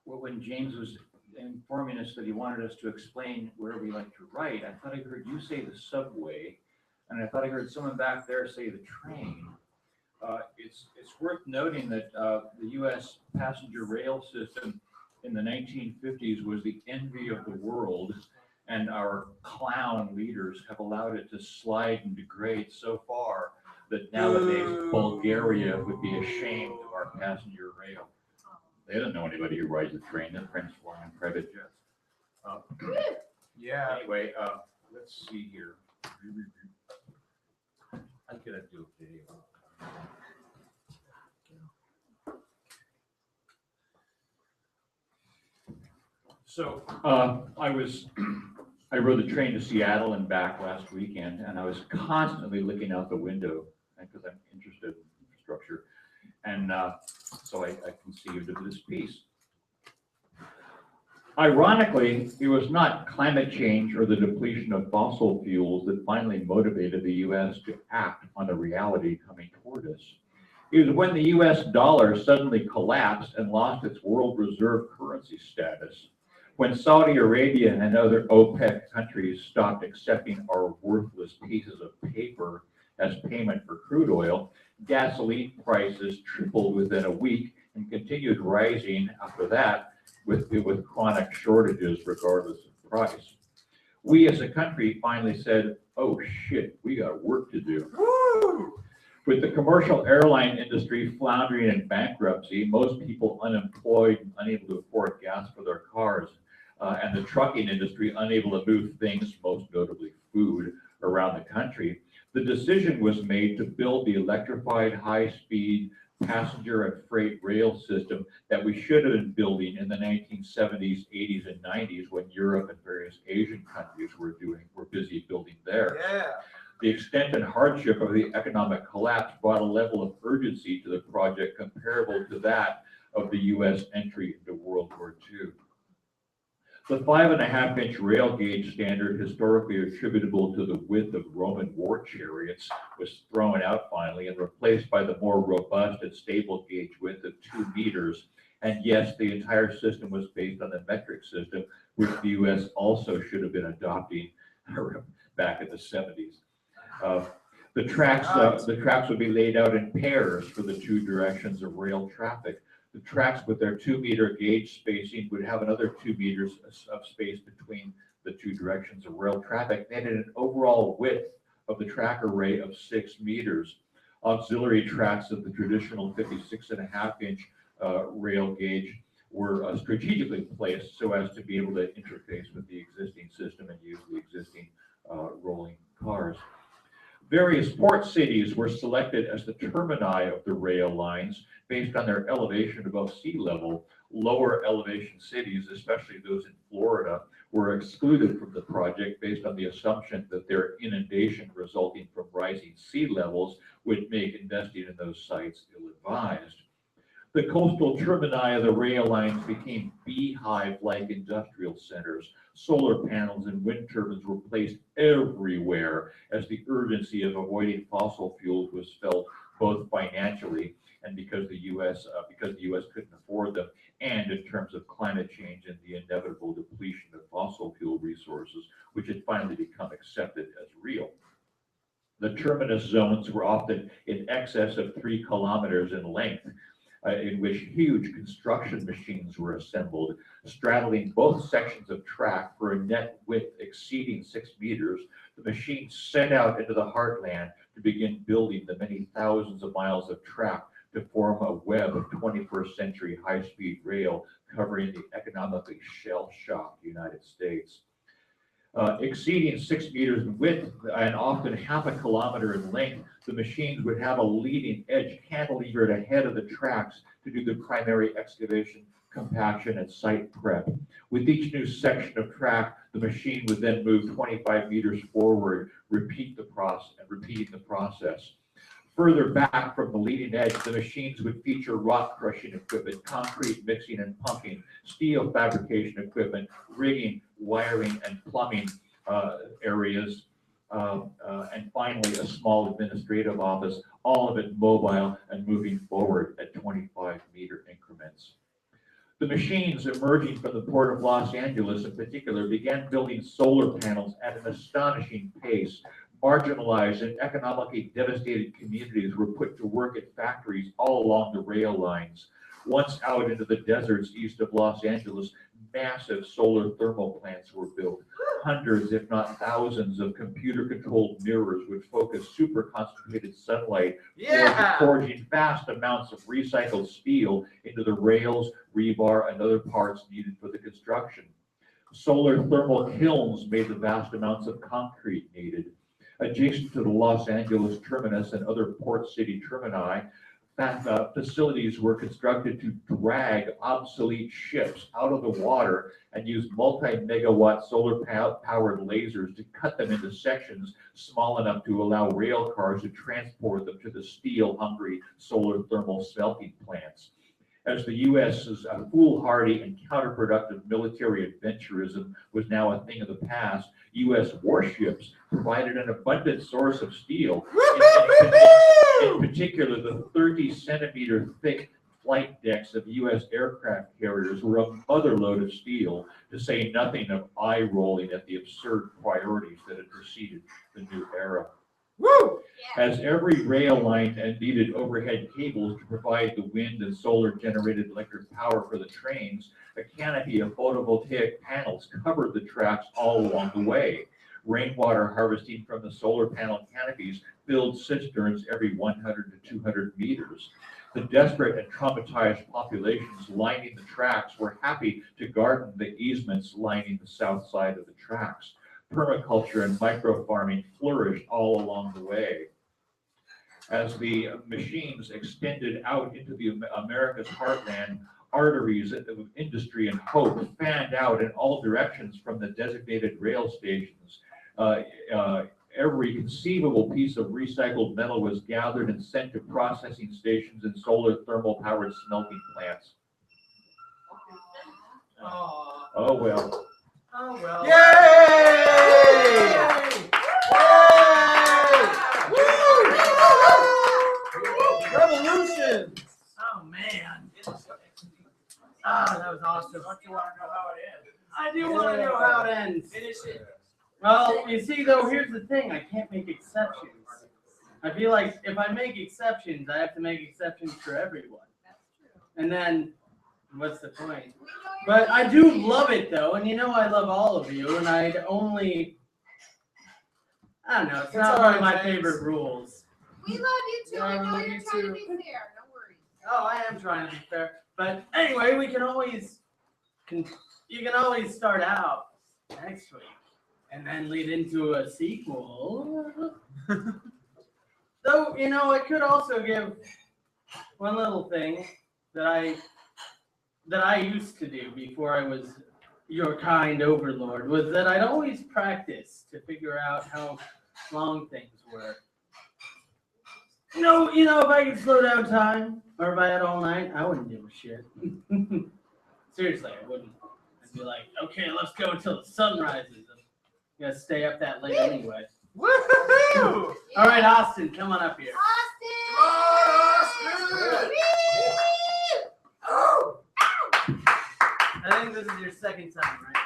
Well, when James was informing us that he wanted us to explain where we like to write, I thought I heard you say the subway, and I thought I heard someone back there say the train. It's worth noting that the U.S. passenger rail system in the 1950s was the envy of the world, and our clown leaders have allowed it to slide and degrade so far that nowadays Bulgaria would be ashamed of our passenger rail. They don't know anybody who rides the train. They're transforming in private jets. Yeah. Anyway, let's see here. I'm gonna do a video. So I rode the train to Seattle and back last weekend, and I was constantly looking out the window because I'm interested in infrastructure. And so I conceived of this piece. Ironically, it was not climate change or the depletion of fossil fuels that finally motivated the U.S. to act on the reality coming toward us. It was when the U.S. dollar suddenly collapsed and lost its world reserve currency status, when Saudi Arabia and other OPEC countries stopped accepting our worthless pieces of paper as payment for crude oil, gasoline prices tripled within a week and continued rising after that with chronic shortages regardless of price. We as a country finally said, oh shit, we got work to do. Woo! With the commercial airline industry floundering in bankruptcy, most people unemployed and unable to afford gas for their cars, and the trucking industry unable to move things, most notably food, around the country, the decision was made to build the electrified high-speed passenger and freight rail system that we should have been building in the 1970s, 80s, and 90s when Europe and various Asian countries were busy building theirs. Yeah. The extent and hardship of the economic collapse brought a level of urgency to the project comparable to that of the U.S. entry into World War II. The 5.5-inch rail gauge standard, historically attributable to the width of Roman war chariots, was thrown out finally and replaced by the more robust and stable gauge width of 2 meters. And yes, the entire system was based on the metric system, which the U.S. also should have been adopting back in the 70s. The tracks would be laid out in pairs for the 2 directions of rail traffic. The tracks with their 2-meter gauge spacing would have another 2 meters of space between the 2 directions of rail traffic, netted an overall width of the track array of 6 meters. Auxiliary tracks of the traditional 56.5-inch rail gauge were strategically placed so as to be able to interface with the existing system and use the existing rolling cars. Various port cities were selected as the termini of the rail lines based on their elevation above sea level. Lower elevation cities, especially those in Florida, were excluded from the project based on the assumption that their inundation resulting from rising sea levels would make investing in those sites ill-advised. The coastal termini of the rail lines became beehive-like industrial centers. Solar panels and wind turbines were placed everywhere as the urgency of avoiding fossil fuels was felt both financially and because the U.S. couldn't afford them, and in terms of climate change and the inevitable depletion of fossil fuel resources, which had finally become accepted as real. The terminus zones were often in excess of 3 kilometers in length. in which huge construction machines were assembled, straddling both sections of track for a net width exceeding 6 meters. The machines set out into the heartland to begin building the many thousands of miles of track to form a web of 21st century high-speed rail covering the economically shell-shocked United States. Exceeding 6 meters in width and often half a kilometer in length, the machines would have a leading edge cantilevered ahead of the tracks to do the primary excavation, compaction, and site prep. With each new section of track, the machine would then move 25 meters forward, repeating the process. Further back from the leading edge, the machines would feature rock crushing equipment, concrete mixing and pumping, steel fabrication equipment, rigging, wiring, and plumbing areas, and finally a small administrative office, all of it mobile and moving forward at 25-meter increments. The machines emerging from the port of Los Angeles in particular began building solar panels at an astonishing pace. Marginalized and economically devastated communities were put to work at factories all along the rail lines. Once out into the deserts east of Los Angeles, massive solar thermal plants were built. Hundreds, if not thousands, of computer-controlled mirrors would focus super concentrated sunlight, forging vast amounts of recycled steel into the rails, rebar, and other parts needed for the construction. Solar thermal kilns made the vast amounts of concrete needed. Adjacent to the Los Angeles terminus and other port city termini, facilities were constructed to drag obsolete ships out of the water and use multi-megawatt solar-powered lasers to cut them into sections small enough to allow rail cars to transport them to the steel-hungry solar thermal smelting plants. As the U.S.'s foolhardy and counterproductive military adventurism was now a thing of the past, U.S. warships provided an abundant source of steel. In particular, the 30-centimeter thick flight decks of U.S. aircraft carriers were a motherlode of steel, to say nothing of eye-rolling at the absurd priorities that had preceded the new era. Woo! As every rail line needed overhead cables to provide the wind and solar generated electric power for the trains, a canopy of photovoltaic panels covered the tracks all along the way. Rainwater harvesting from the solar panel canopies filled cisterns every 100 to 200 meters. The desperate and traumatized populations lining the tracks were happy to garden the easements lining the south side of the tracks. Permaculture and microfarming flourished all along the way. As the machines extended out into the America's heartland, arteries of industry and hope fanned out in all directions from the designated rail stations. Every conceivable piece of recycled metal was gathered and sent to processing stations and solar thermal powered smelting plants. Oh well. Oh well. Yay! Yay! Revolution! Oh man. Ah, that was awesome. Don't you want to know how it ends? I do want to know how it ends. Finish it. Well, you see though, here's the thing, I can't make exceptions. I feel like if I make exceptions, I have to make exceptions for everyone. And then, what's the point? But I do love it though, and you know I love all of you, and I don't know, it's not one of my favorite rules. We love you too. I know you're trying to be fair. No worries. Oh, I am trying to be fair. But anyway, you can always start out next week and then lead into a sequel. Though, you know, I could also give one little thing that I used to do before I was your kind overlord, was that I'd always practice to figure out how long things were. You know, if I could slow down time, or if I had all night, I wouldn't give a shit. Seriously, I wouldn't. I'd be like, okay, let's go until the sun rises. I'm gonna stay up that late anyway. Woohoo! All right, Austin, come on up here. Austin! Oh! I think this is your second time, right?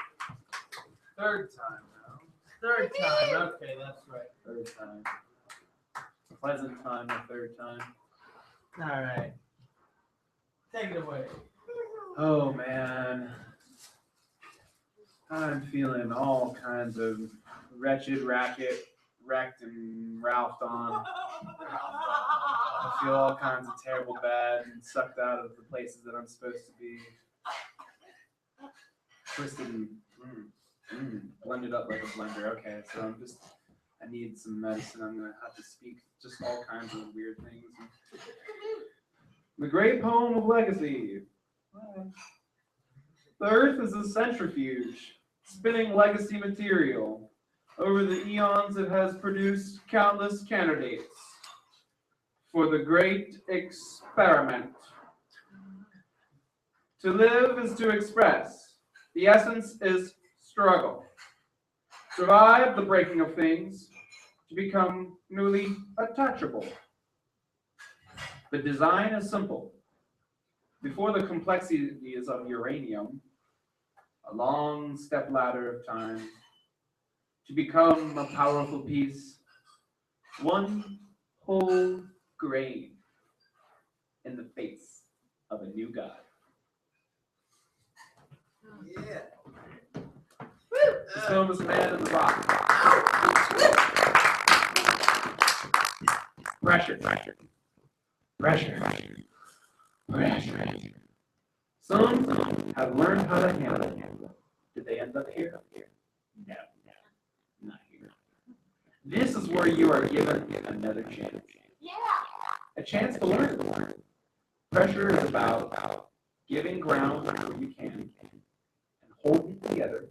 Third time now. Third time, okay, that's right. Third time. Pleasant time, the third time. All right. Take it away. Oh man, I'm feeling all kinds of wretched, wrecked, and ralphed on. I feel all kinds of terrible bad and sucked out of the places that I'm supposed to be. Twisted and blended up like a blender. Okay, so I need some medicine. I'm gonna have to speak just all kinds of weird things. The great poem of legacy. The earth is a centrifuge, spinning legacy material. Over the eons, it has produced countless candidates for the great experiment. To live is to express. The essence is struggle. Survive the breaking of things to become newly attachable. The design is simple. Before the complexities of uranium, a long step ladder of time to become a powerful piece, one whole grain in the face of a new God. Yeah. This film is Man in the Rock. Pressure. Some have learned how to handle it. Did they end up here? No, not here. This is where you are given another chance. A chance to learn. Pressure is about giving ground where you can and holding together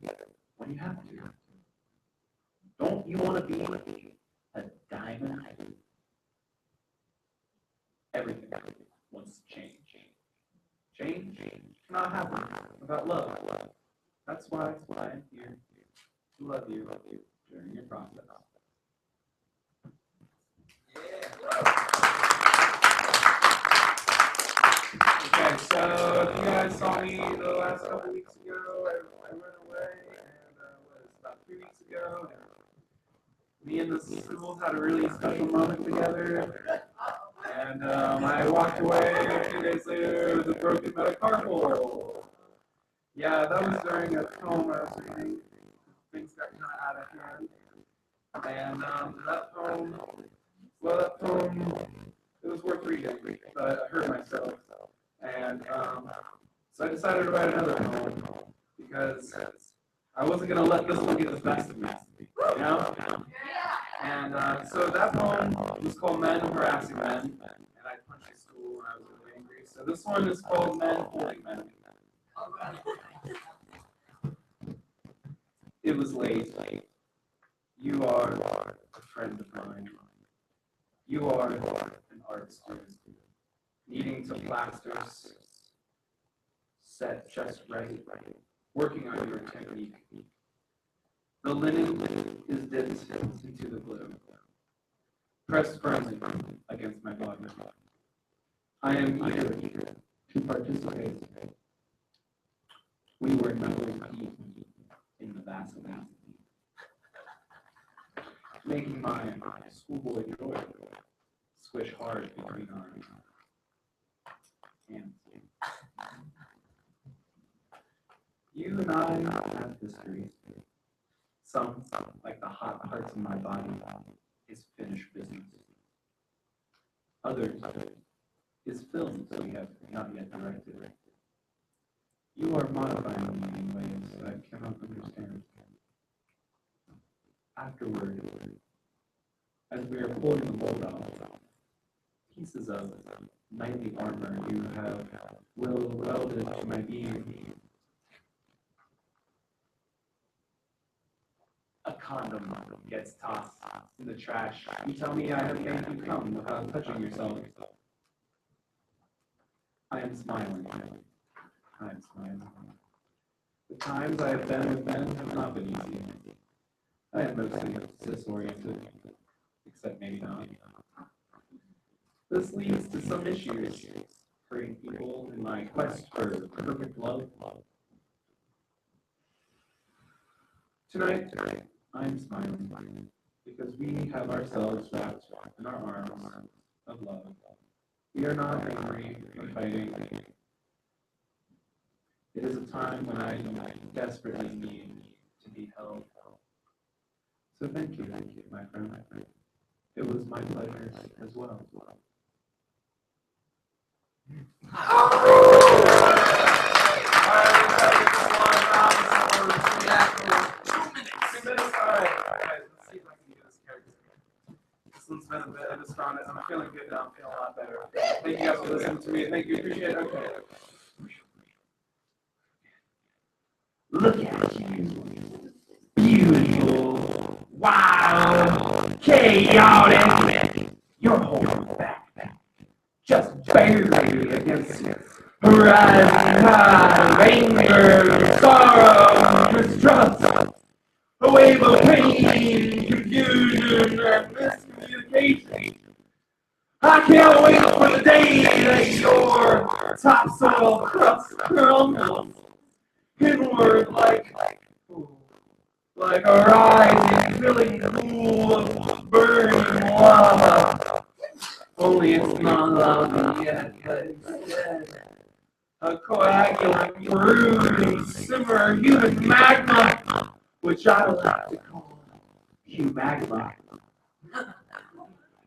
when you have to. Don't you want to be a diamond? Everything wants to change. Change cannot happen without love. That's why I'm here to love you during your process. Okay, so if you guys saw me the last couple weeks ago, I went away, and what is it, about 3 weeks ago, me and the school had a really special moment together. And I walked away 2 days later with a broken metacarpal. Yeah, that was during a poem I was reading. Things got kind of out of hand. And that poem, it was worth reading, but I hurt myself. And so I decided to write another poem because I wasn't going to let this one get the best of me, you know? And so that poem was called Men Harassing Men, and I punched the school when I was really angry. So this one is called Men Holding Men. It was late. You are a friend of mine. You are an art student, needing to plaster set just right, working on your technique. The linen is dipped into the glue, pressed firmly against my body. I am eager to participate. We were never deep in the vaseline, making my schoolboy joy squish hard between our hands. You and I have history. Some, like the hot parts in my body, is finished business. Others is films we have not yet directed. You are modifying me in ways I cannot understand. Afterward, as we are pulling the mold off, pieces of knightly armor you have will welded to my being. A condom gets tossed in the trash. You tell me I have made you come without touching yourself. I am smiling. I am smiling. The times I have been with men have not been easy. I am mostly cis-oriented, except maybe not. This leads to some issues, hurting people in my quest for perfect love. Tonight, I'm smiling because we have ourselves wrapped in our arms of love. We are not angry or fighting. It is a time when I desperately need to be held. So thank you, my friend. It was my pleasure as well. This one's been a bit of a strong. I'm feeling good now. I'm feeling a lot better. Thank you guys for listening to me. Thank you. Appreciate it. Okay. Look at you. Beautiful, wild, chaotic. You're holding back. Just barely against a rising tide of anger, sorrow, mistrust. A wave of pain, confusion, and miscommunication. I can't wait for the day that your topsoil crust crumbles inward like a rising, filling pool of burning lava. Only it's not lava yet, but instead a coagulant, brooding, simmer, human magma, which I like to call humagma.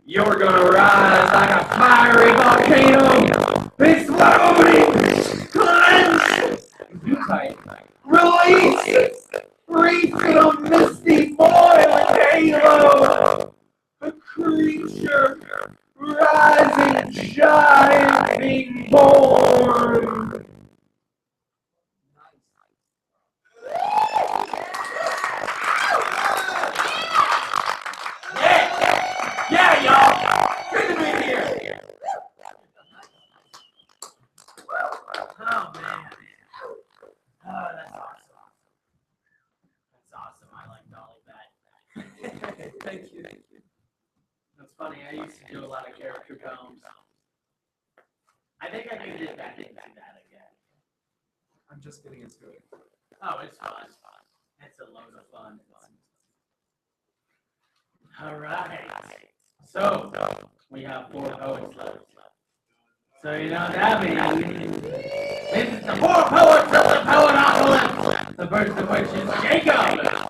You're gonna rise like a fiery volcano, exploding, cleanse, unite, release, reach in a misty boiling halo, a creature rising, giant, being born. Yeah, y'all. Good to be here. Oh, man. Oh, that's awesome. That's awesome. I like Dolly that. Thank you. That's funny. I used to do a lot of character poems. I think I can get back into that again. I'm just getting into it. Oh, it's fun. It's a load of fun. All right. So, we have 4 poets left. So, you know what that means? This is the 4 poets of the Poetopolis. The first of which is Jacob.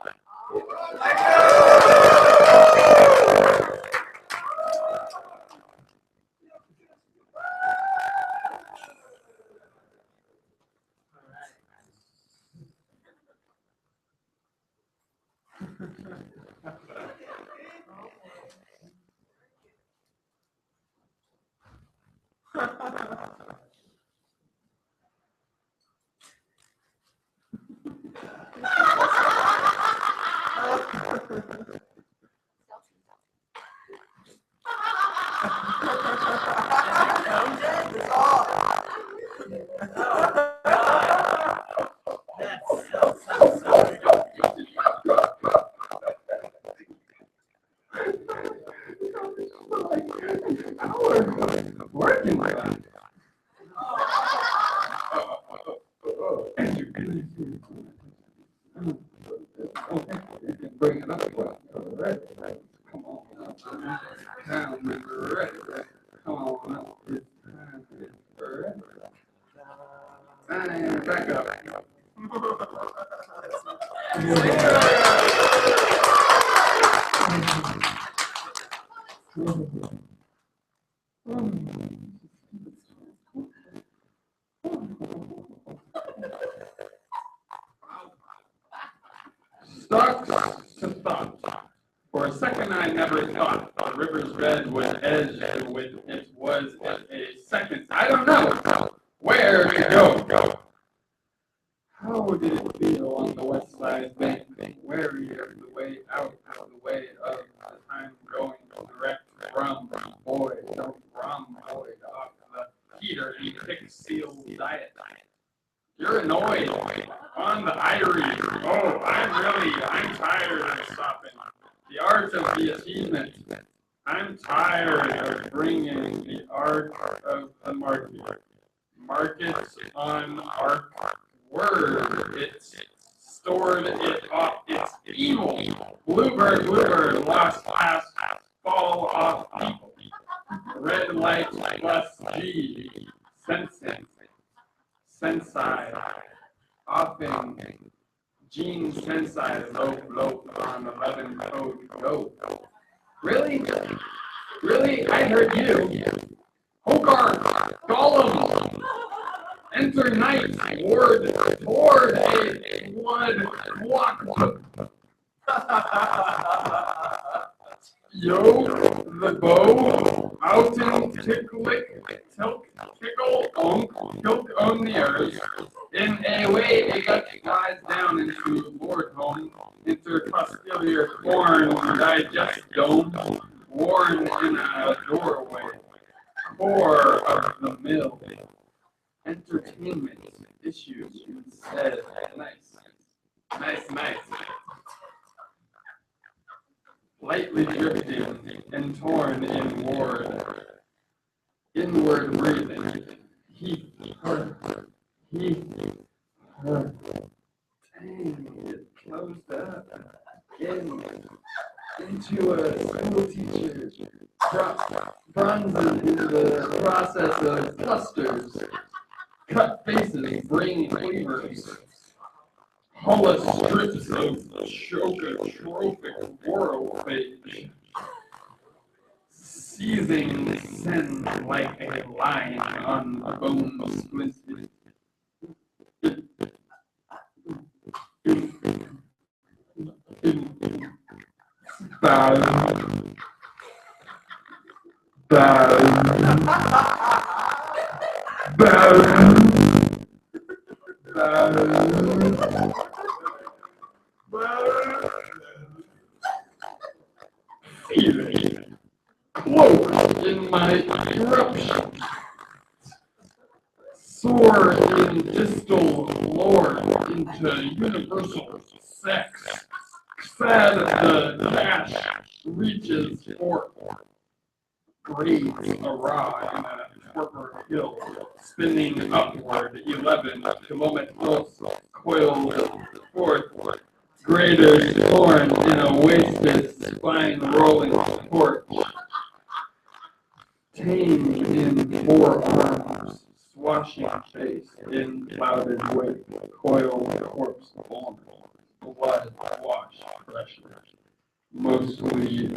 Working with us. Bring it up. Come on. Come on. And back up. Stocks to thought. For a second I never thought the river's red was edged with it was a second. I don't know where to go. How did it feel on the west side bank, wary of the way out of the way of the time going direct from boy, don't from boy off the heater and pick seal diet. You're annoyed on the ivory. Oh, I'm tired of stopping. The art of the achievement. I'm tired of bringing the art of the market. Markets on arc word. It's stored it off. It's evil. Bluebird, lost past, fall off people. Red light plus G. Sensing. Sensei. Really? I heard you. Hogarth, Gollum, enter knight, ward, toward a blood walk. Yo, the bow, out and tickle, on the earth. In a way, it got guys down into Lord home, intercostiliar corn, digest dome, worn in a doorway, core of the mill. Entertainment issues instead. Nice. Lightly drifting and torn in ward. Inward breathing. He, her. Dang, it closed up. Into a school teacher. Bronzes in the process of clusters. Cut faces bring flavors. Hollow strips of chocotrophic worophage. Seizing send like a line on bone splinted. Feeling cloak in my eruption. Soar in distal lore into universal sex. Sad the dash reaches forth. Grades awry in a torpor hill, spinning upward 11 kilometers, coiled forth. Graders torn in a wasted spine rolling torch. Tame in forearms, swashing face in clouded wake, coiled corpse born, blood wash pressure. Mostly a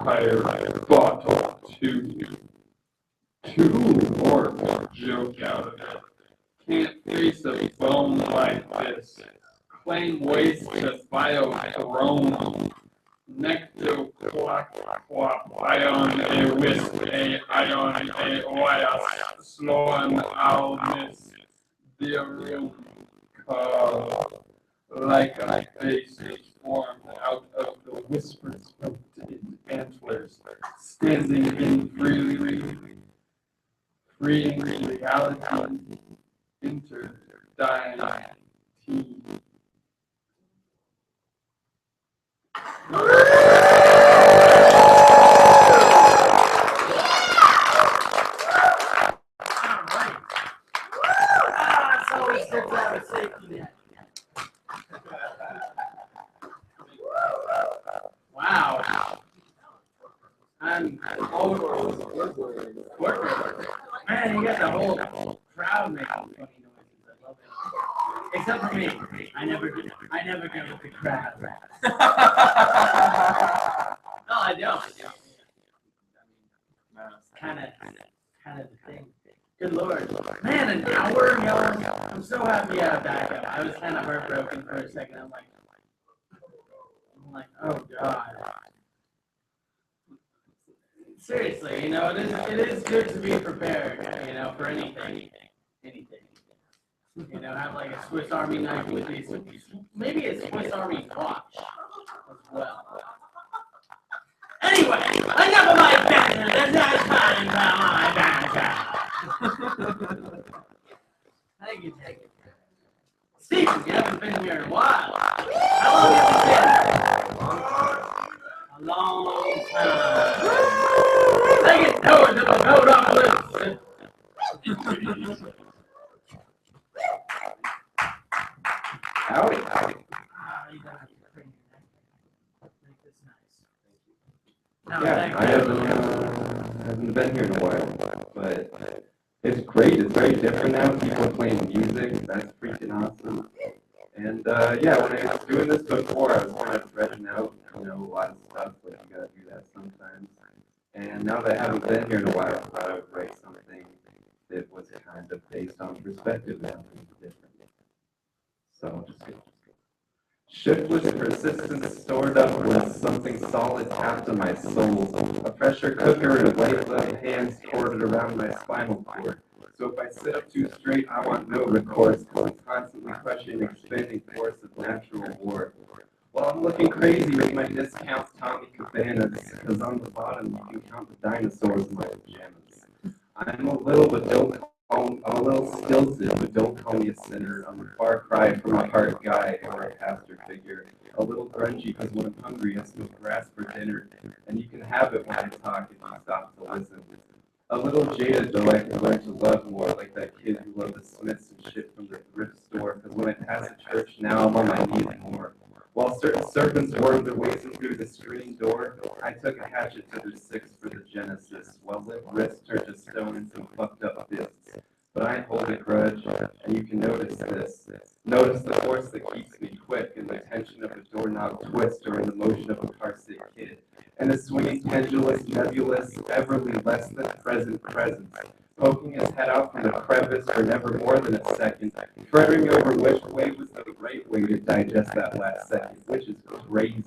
higher bottle two or joke out of it. Can't face a bone like this. Claim waste to bio-throne. Nectoclock, ion, a wisp, a ion, a oya, sloan, alnis, the room, like a face formed out of the whispers of antlers, standing in freeing reality, dying tea. Wow. I'm over. Man, you got the whole crowd making funny noises. I love it. Except for me. I never go with the crowd. No, I don't. Kind of the thing. Good Lord. Man, an hour, yo. I'm so happy I have backup. I was kind of heartbroken for a second. I'm like, oh God. Seriously, it is good to be prepared, for anything. Have like a Swiss Army knife with these, maybe a Swiss Army watch as well. Anyway, enough of my banter. There's not time for my banter. Thank you. Stephen, you haven't been here in a while. How long have you been? A long time. Take it towards the boat off loose. Howdy. Yeah, I haven't been here in a while, but it's great. It's very different now. People are playing music. That's freaking awesome. And yeah, when I was doing this before, I was kind of stretching out, a lot of stuff, but you gotta do that sometimes. And now that I haven't been here in a while, I thought I would write something that was kind of based on perspective and something different. So I'll just go. Shiftless persistence stored up with something solid tapped to my soul. A pressure cooker and white gloved hands corded around my spinal cord. So if I sit up too straight, I want no recourse, because I'm constantly questioning expanding force of natural war. Well, I'm looking crazy with my discount Tommy Cabanas, because on the bottom you can count the dinosaurs in my pajamas. I'm a little, but don't I'm a little stilted, but don't call me a sinner. I'm a far cry from a hard guy or a pastor figure. A little grungy, because when I'm hungry, I smoke grass for dinner. And you can have it when I talk if you stop to listen. A little jaded, though, I can learn to love more, like that kid who loved the Smiths and shit from the thrift store. Because when I pass a church, now I'm on my knees more. While certain serpents wormed their ways in through the screen door, I took a hatchet to their six for the Genesis, while limp wrists turned to stone and some fucked up fists. But I hold a grudge, and you can notice this. Notice the force that keeps me quick, in the tension of a doorknob twist, or in the motion of a car sick kid. And the swinging pendulous, nebulous, everly less than present presence, poking his head out from the crevice for never more than a second, fretting over which way was the right way to digest that last second, which is crazy.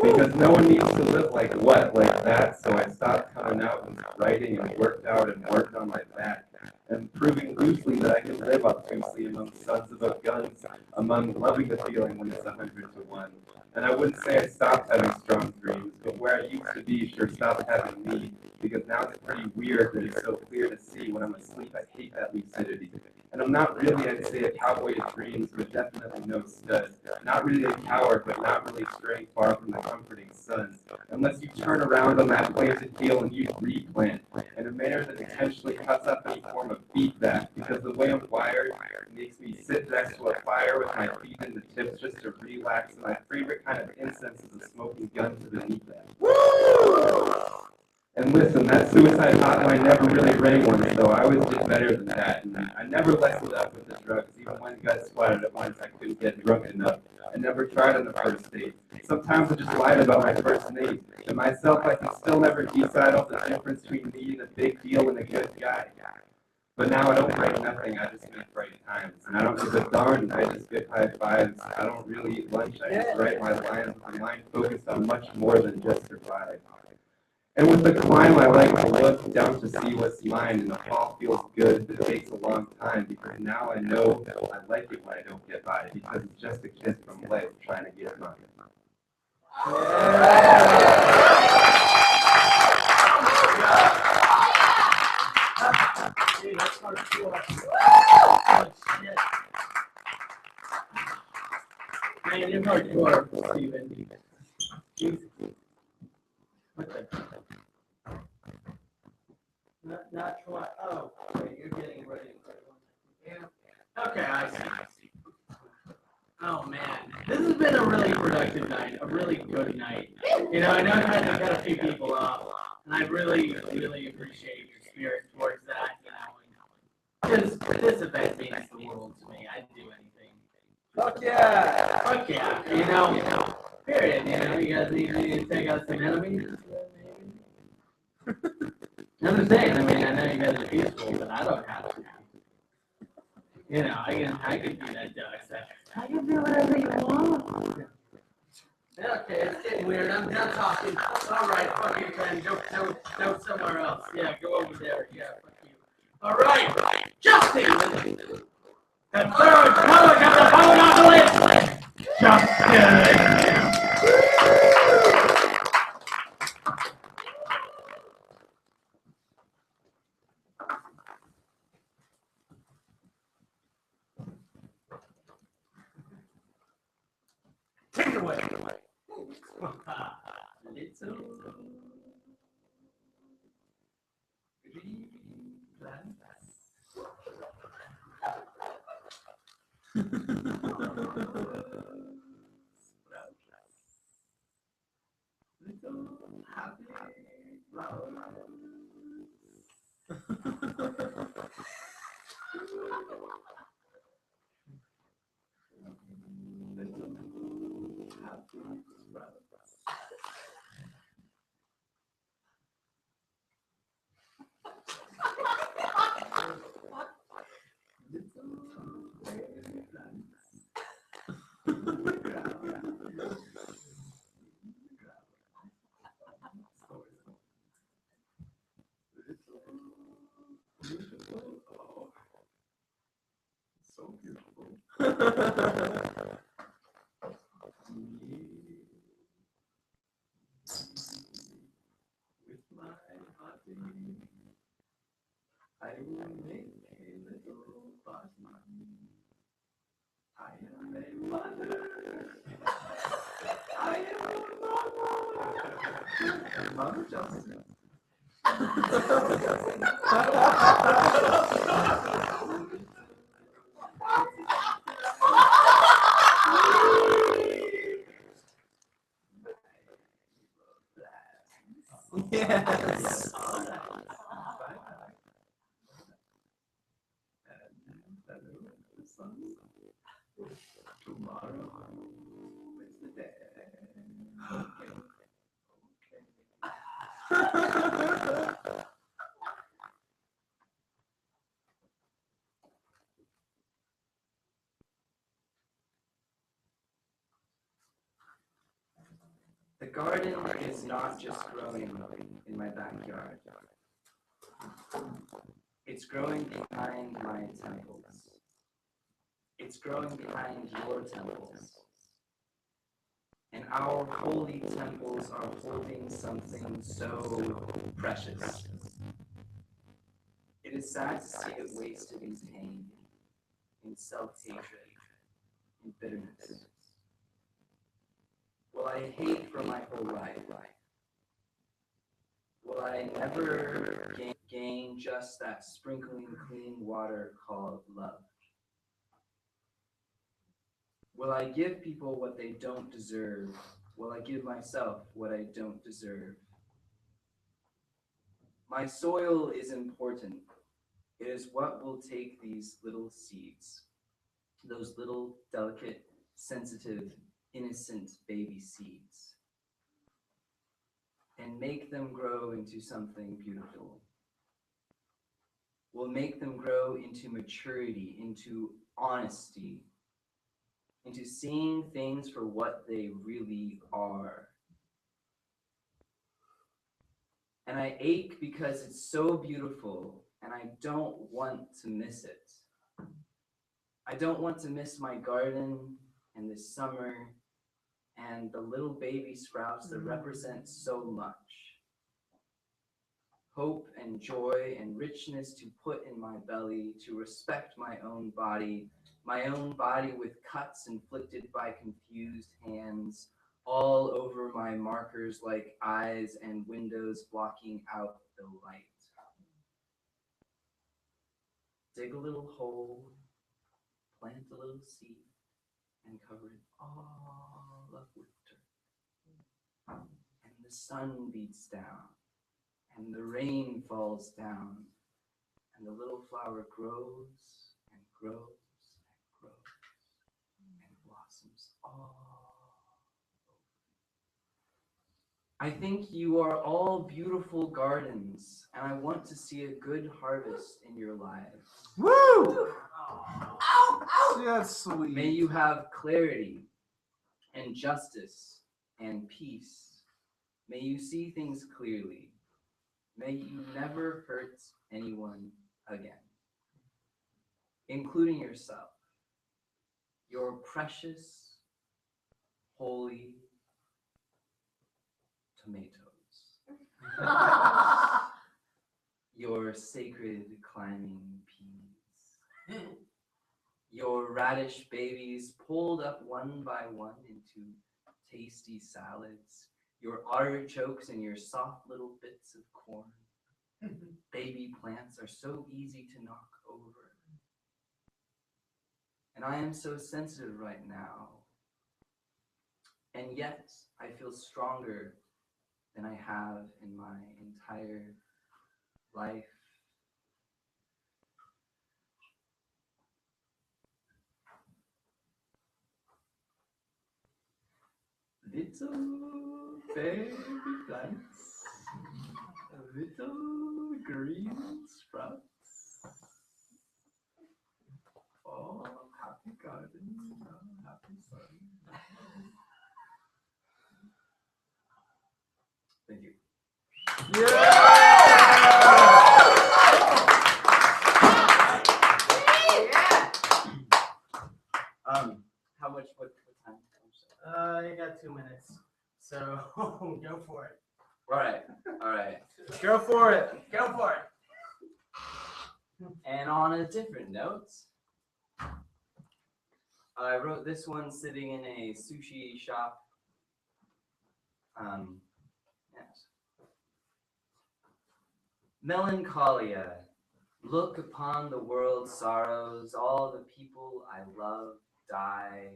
Because no one needs to live like that, so I stopped coming out and writing and worked out and worked on my back, and proving loosely that I can live obtusely among sons of guns, among loving the feeling when it's 100 to 1. And I wouldn't say I stopped having strong dreams, but where I used to be sure stopped having me, because now it's pretty weird that it's so clear to see when I'm asleep. I hate that lucidity. And I'm not really, I'd say, a cowboy of dreams, but definitely no stud. Not really a coward, but not really straying far from the comforting sun. Unless you turn around on that planted heel and you replant, in a manner that intentionally cuts up any form of feedback, because the way I'm wired makes me sit next to a fire with my feet in the tips just to relax, and my favorite kind of incense is a smoking gun to the beneath that. Woo! And listen, that suicide hotline never really rang once, so I always did better than that. And I never lessened up with the drugs, even when I got splattered at once, I couldn't get drunk enough. I never tried on the first date. Sometimes I just lied about my first name. To myself, I can still never decide all the difference between me and a big deal and a good guy. But now I don't write nothing, I just make right times. And I don't give a darn, I just get high fives. I don't really eat lunch, I just write my lines with my mind focused on much more than just survive. And with the climb, I like to look down to see what's mine, and the fall feels good, but it takes a long time, because now I know I like it when I don't get by, because it's just a kiss from life trying to get mine. Dude, that's hardcore. Oh, shit. Man, you're hardcore, Steven. Jesus. What the? Not what? Oh, wait, you're getting ready. Yeah. Okay, I see. Oh man, this has been a really productive night, a really good night. You know, I know I had to cut a few people off, and I really, really appreciate your spirit towards that. You know, because this event means the world to me. I'd do anything. Fuck yeah! Fuck yeah! You know. Period. You know, you guys need to take out some enemies. I'm saying, I mean, I know you guys are peaceful, but I don't have to. You know, I can do that dog stuff. I can do whatever you want. Okay, it's getting weird. I'm done talking. All right, fuck you, friend. Go somewhere else. Yeah, go over there. Yeah, fuck you. All right, Justin. The third color got the phone on the list. Justin. Take it away. Little green plants. Little happy flowers. my body, I will make a little body. I am a mother. I am a mother. Mother Justin. Yes. Tomorrow is the day. The garden is not just growing in my backyard. It's growing behind my temples. It's growing behind your temples. And our holy temples are holding something so precious. It is sad to see it wasted in pain, in self-hatred, in bitterness. Will I hate for my whole life? Will I never gain just that sprinkling clean water called love? Will I give people what they don't deserve? Will I give myself what I don't deserve? My soil is important. It is what will take these little seeds, those little delicate, sensitive, innocent baby seeds, and make them grow into something beautiful. Will make them grow into maturity, into honesty, into seeing things for what they really are. And I ache because it's so beautiful and I don't want to miss it. I don't want to miss my garden and this summer and the little baby sprouts that represent so much. Hope and joy and richness to put in my belly, to respect my own body with cuts inflicted by confused hands, all over my markers like eyes and windows blocking out the light. Dig a little hole, plant a little seed, and cover it all up with dirt. And the sun beats down, and the rain falls down, and the little flower grows and grows and grows and blossoms all. I think you are all beautiful gardens, and I want to see a good harvest in your lives. Woo! Ow, ow. That's sweet. May you have clarity and justice and peace. May you see things clearly. May you never hurt anyone again, including yourself, your precious, holy tomatoes. Your sacred climbing peas. Your radish babies pulled up one by one into tasty salads. Your artichokes and your soft little bits of corn. Baby plants are so easy to knock over. And I am so sensitive right now. And yet I feel stronger than I have in my entire life. Little baby plants, little green sprouts. Oh, happy garden, oh, happy sun. Thank you. Oh, go for it. All right. Go for it. Go for it. And on a different note, I wrote this one sitting in a sushi shop. Yes. Melancholia. Look upon the world's sorrows. All the people I love die.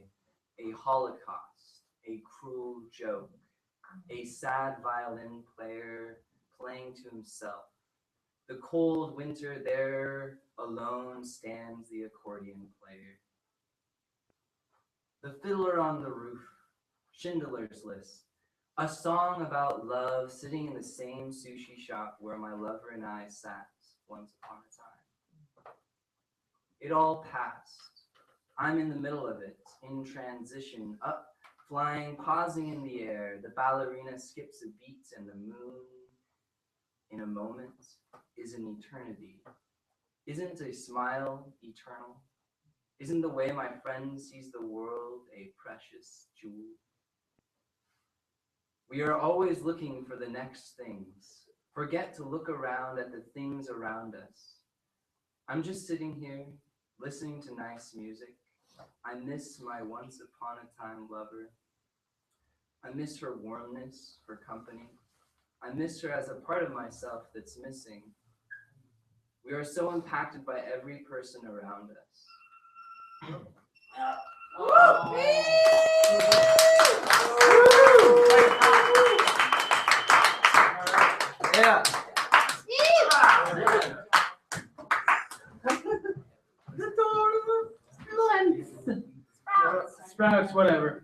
A holocaust. A cruel joke. A sad violin player playing to himself. The cold winter, there alone stands the accordion player. The fiddler on the roof, Schindler's List, a song about love sitting in the same sushi shop where my lover and I sat once upon a time. It all passed. I'm in the middle of it, in transition, up, flying, pausing in the air. The ballerina skips a beat and the moon, in a moment, is an eternity. Isn't a smile eternal? Isn't the way my friend sees the world a precious jewel? We are always looking for the next things. Forget to look around at the things around us. I'm just sitting here, listening to nice music. I miss my once upon a time lover. I miss her warmness, her company. I miss her as a part of myself that's missing. We are so impacted by every person around us. Yeah. Sprouts, whatever.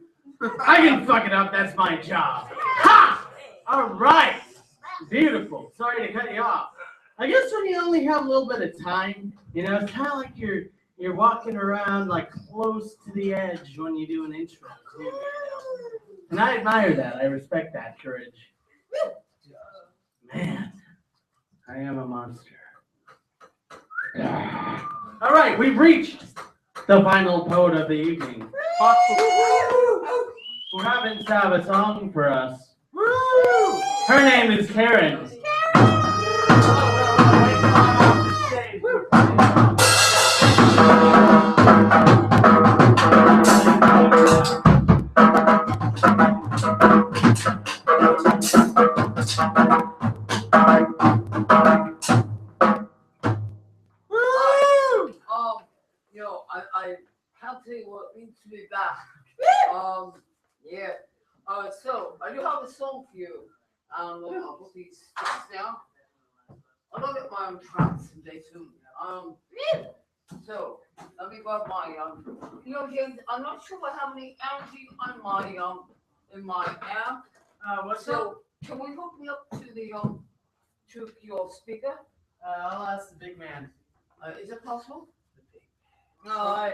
I can fuck it up, that's my job. Ha! All right. Beautiful. Sorry to cut you off. I guess when you only have a little bit of time, it's kind of like you're walking around like close to the edge when you do an intro too, And I admire that. I respect that courage. Man, I am a monster. All right, we've reached the final poet of the evening. Who happens to have a song for us. Her name is Karen. I can't tell you what it means to be back. Yeah. So I do have a song for you. I'll put these sticks down. I'll go get my own tracks someday soon. So let me grab my James, I'm not sure if I have any energy on my in my amp. So can we hook me up to the to your speaker? I'll ask the big man. Is it possible? No, I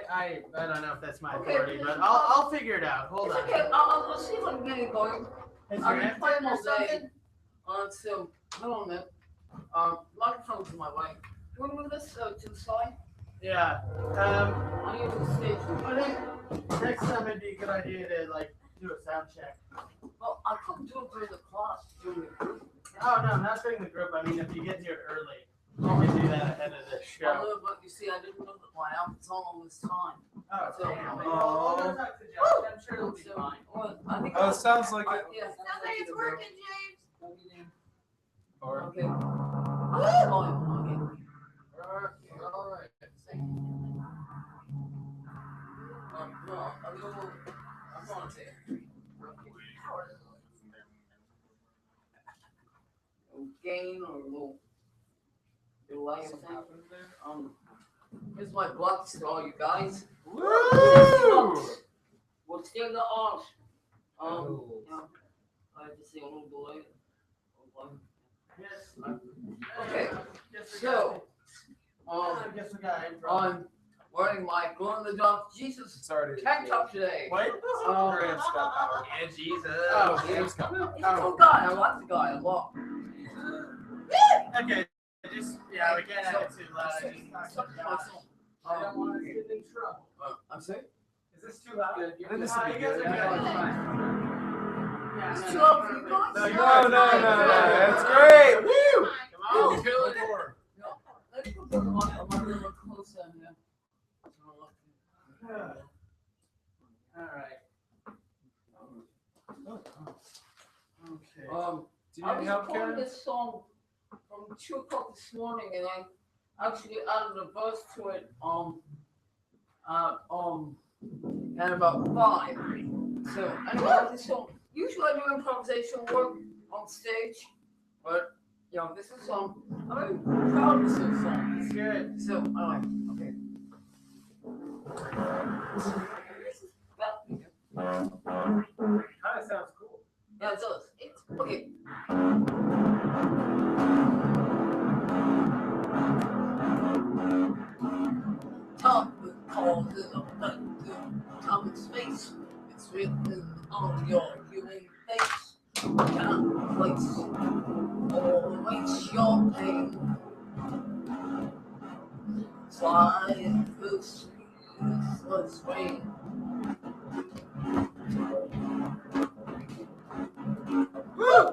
don't know if that's my authority, but I'll figure it out. Hold on. Okay, I'll see if I can get it going. Is I've your been amp playing all or something? day. So hold on a minute. Microphone's in my way. Do you want to move this to the side? Yeah. I need to stage. I think next time it'd be a good idea to do a sound check. Well, I couldn't do it during the class, during the group. Oh no, not during the group. I mean, if you get here early, you can do that ahead of the I show. know, but you see, I didn't know that my amp was on all this time. Oh, So, damn. I'll go talk to Josh. I'm sure it'll be fine. Well, I think Oh, it sounds like it. Yeah, Sounds like it's working, James. Or okay. I'll call him again. All right. No, I'm going to take gain or low delay or something. Here's my blocks to all you guys. Woo! We'll steal the arms. I have to see a little delay. Yes. Okay, so I guess we got it. I'm wearing my glow in the dark Jesus tank top today. What? Graham's got power. Yeah, Jesus. Oh, Graham's got power. He's a cool guy. I like the guy a lot. Okay. We can't have it too loud. I don't want to get in trouble. I'm sorry? Is this too loud? I think this would be You guys good. are good. That's great. Woo! Oh, good. Let's put them on a little closer here. All right. Okay. Do you need any help, I was pulling Karen? this song from 2 o'clock this morning, and I actually added a verse to it at about 5. So anyway, this song. Usually I do improvisation work on stage, but this is I'm very proud of this song. It's good. So okay. Kind of sounds cool. Yeah, it does. It's okay. Top calls in a time and space. It's written on your human face. Can't place or erase your pain. Flying through ceaseless rain.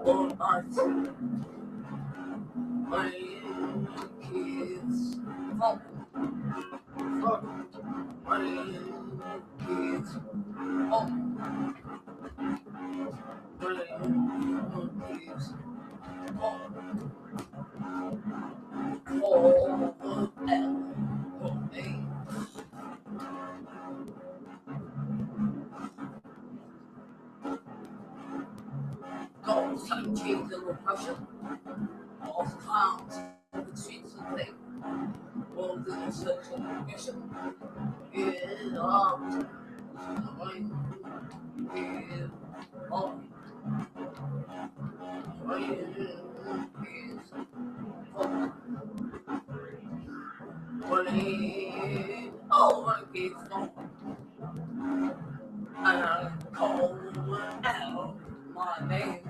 On earth, my kids, fuck, my kids, fuck, my kids, fuck, Goals to achieve the repression of clowns in the streets of pain. World in a social mission. Get up to the rain. Get up. Rain is up. Rain. Oh, my kids don't. And I call out my name.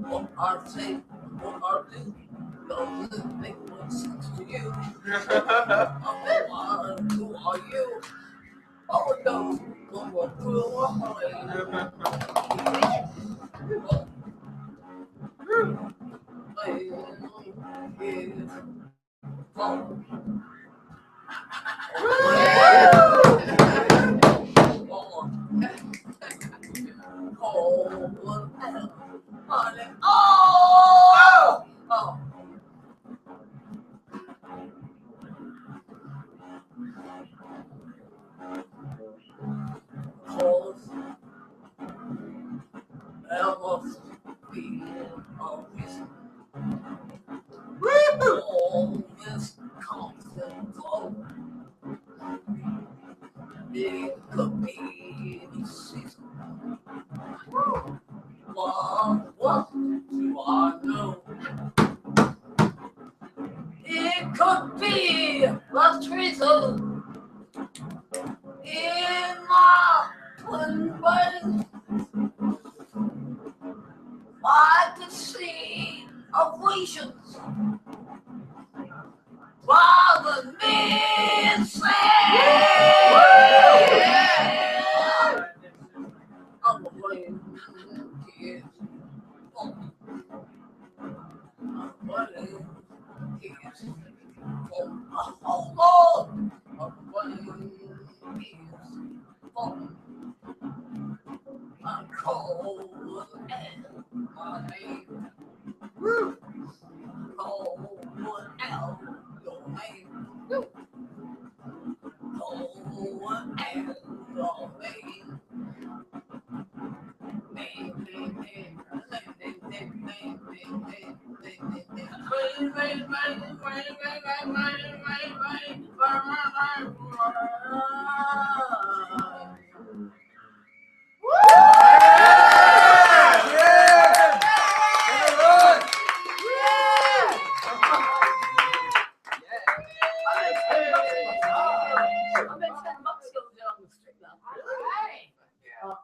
What I say, what I do, doesn't make much sense to you. Who are you? Oh, no, what will I All this constant flow. It could be the season. What do I know? It could be the treason in my twin brain. I could see of visions rather than insane. I'm playing kids. I'm playing kids. Hold on. I'm playing kids. I'm cold and my name. Cold out your name. Cold and your name.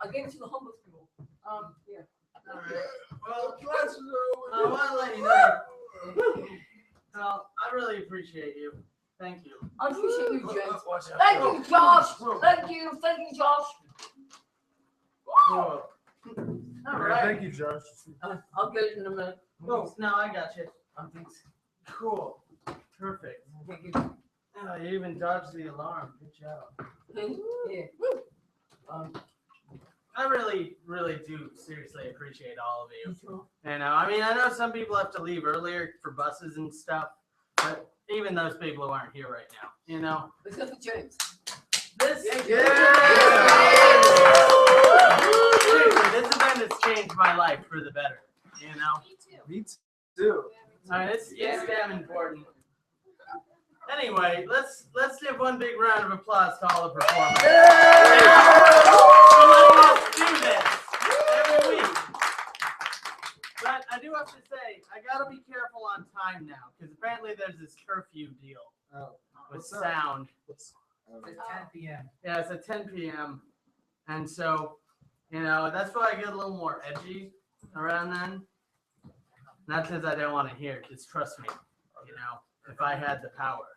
I gave it to the homeless people. Yeah. really appreciate you. Thank you. I appreciate you, James. Watch out. Thank you, Josh. Thank you, Josh. Cool. All right. Thank you, Josh. I'll get it in a minute. Oh, no, I got you. Cool. Perfect. Thank you. Oh, you even dodged the alarm. Good job. Yeah. I really, really do seriously appreciate all of you. And I mean, I know some people have to leave earlier for buses and stuff, but even those people who aren't here right now, you know. Except for James. This, Yeah. seriously, this event has changed my life for the better, you know. Me too. I mean, it's damn important. Anyway, let's give one big round of applause to all the performers. For letting us do this every week. But I do have to say, I gotta be careful on time now, because apparently there's this curfew deal with sound. It's 10 p.m. Yeah, it's at 10 p.m. And so, you know, that's why I get a little more edgy around then. Not because I don't want to hear, because trust me, you know, if I had the power.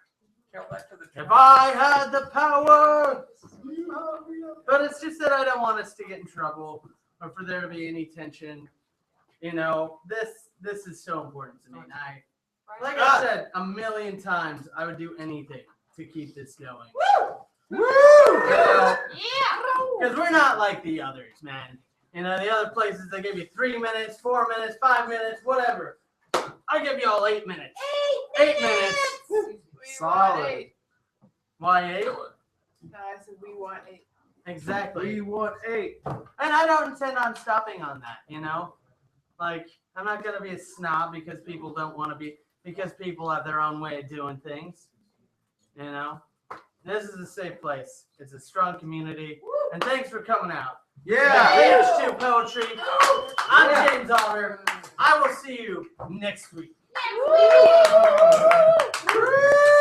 If I had the power! But it's just that I don't want us to get in trouble or for there to be any tension. You know, this is so important to me. And like I said a million times, I would do anything to keep this going. Woo! Yeah! Because we're not like the others, man. You know, the other places, they give you 3 minutes, 4 minutes, 5 minutes, whatever. I give you all 8 minutes. 8 minutes. Solid. Why 8? I said we want 8. Exactly. We want 8. And I don't intend on stopping on that, you know? Like, I'm not going to be a snob because people don't want to be, because people have their own way of doing things, you know? This is a safe place. It's a strong community. And thanks for coming out. Yeah. Page 2 Poetry. I'm James Otter. I will see you next week. Next week. Woo!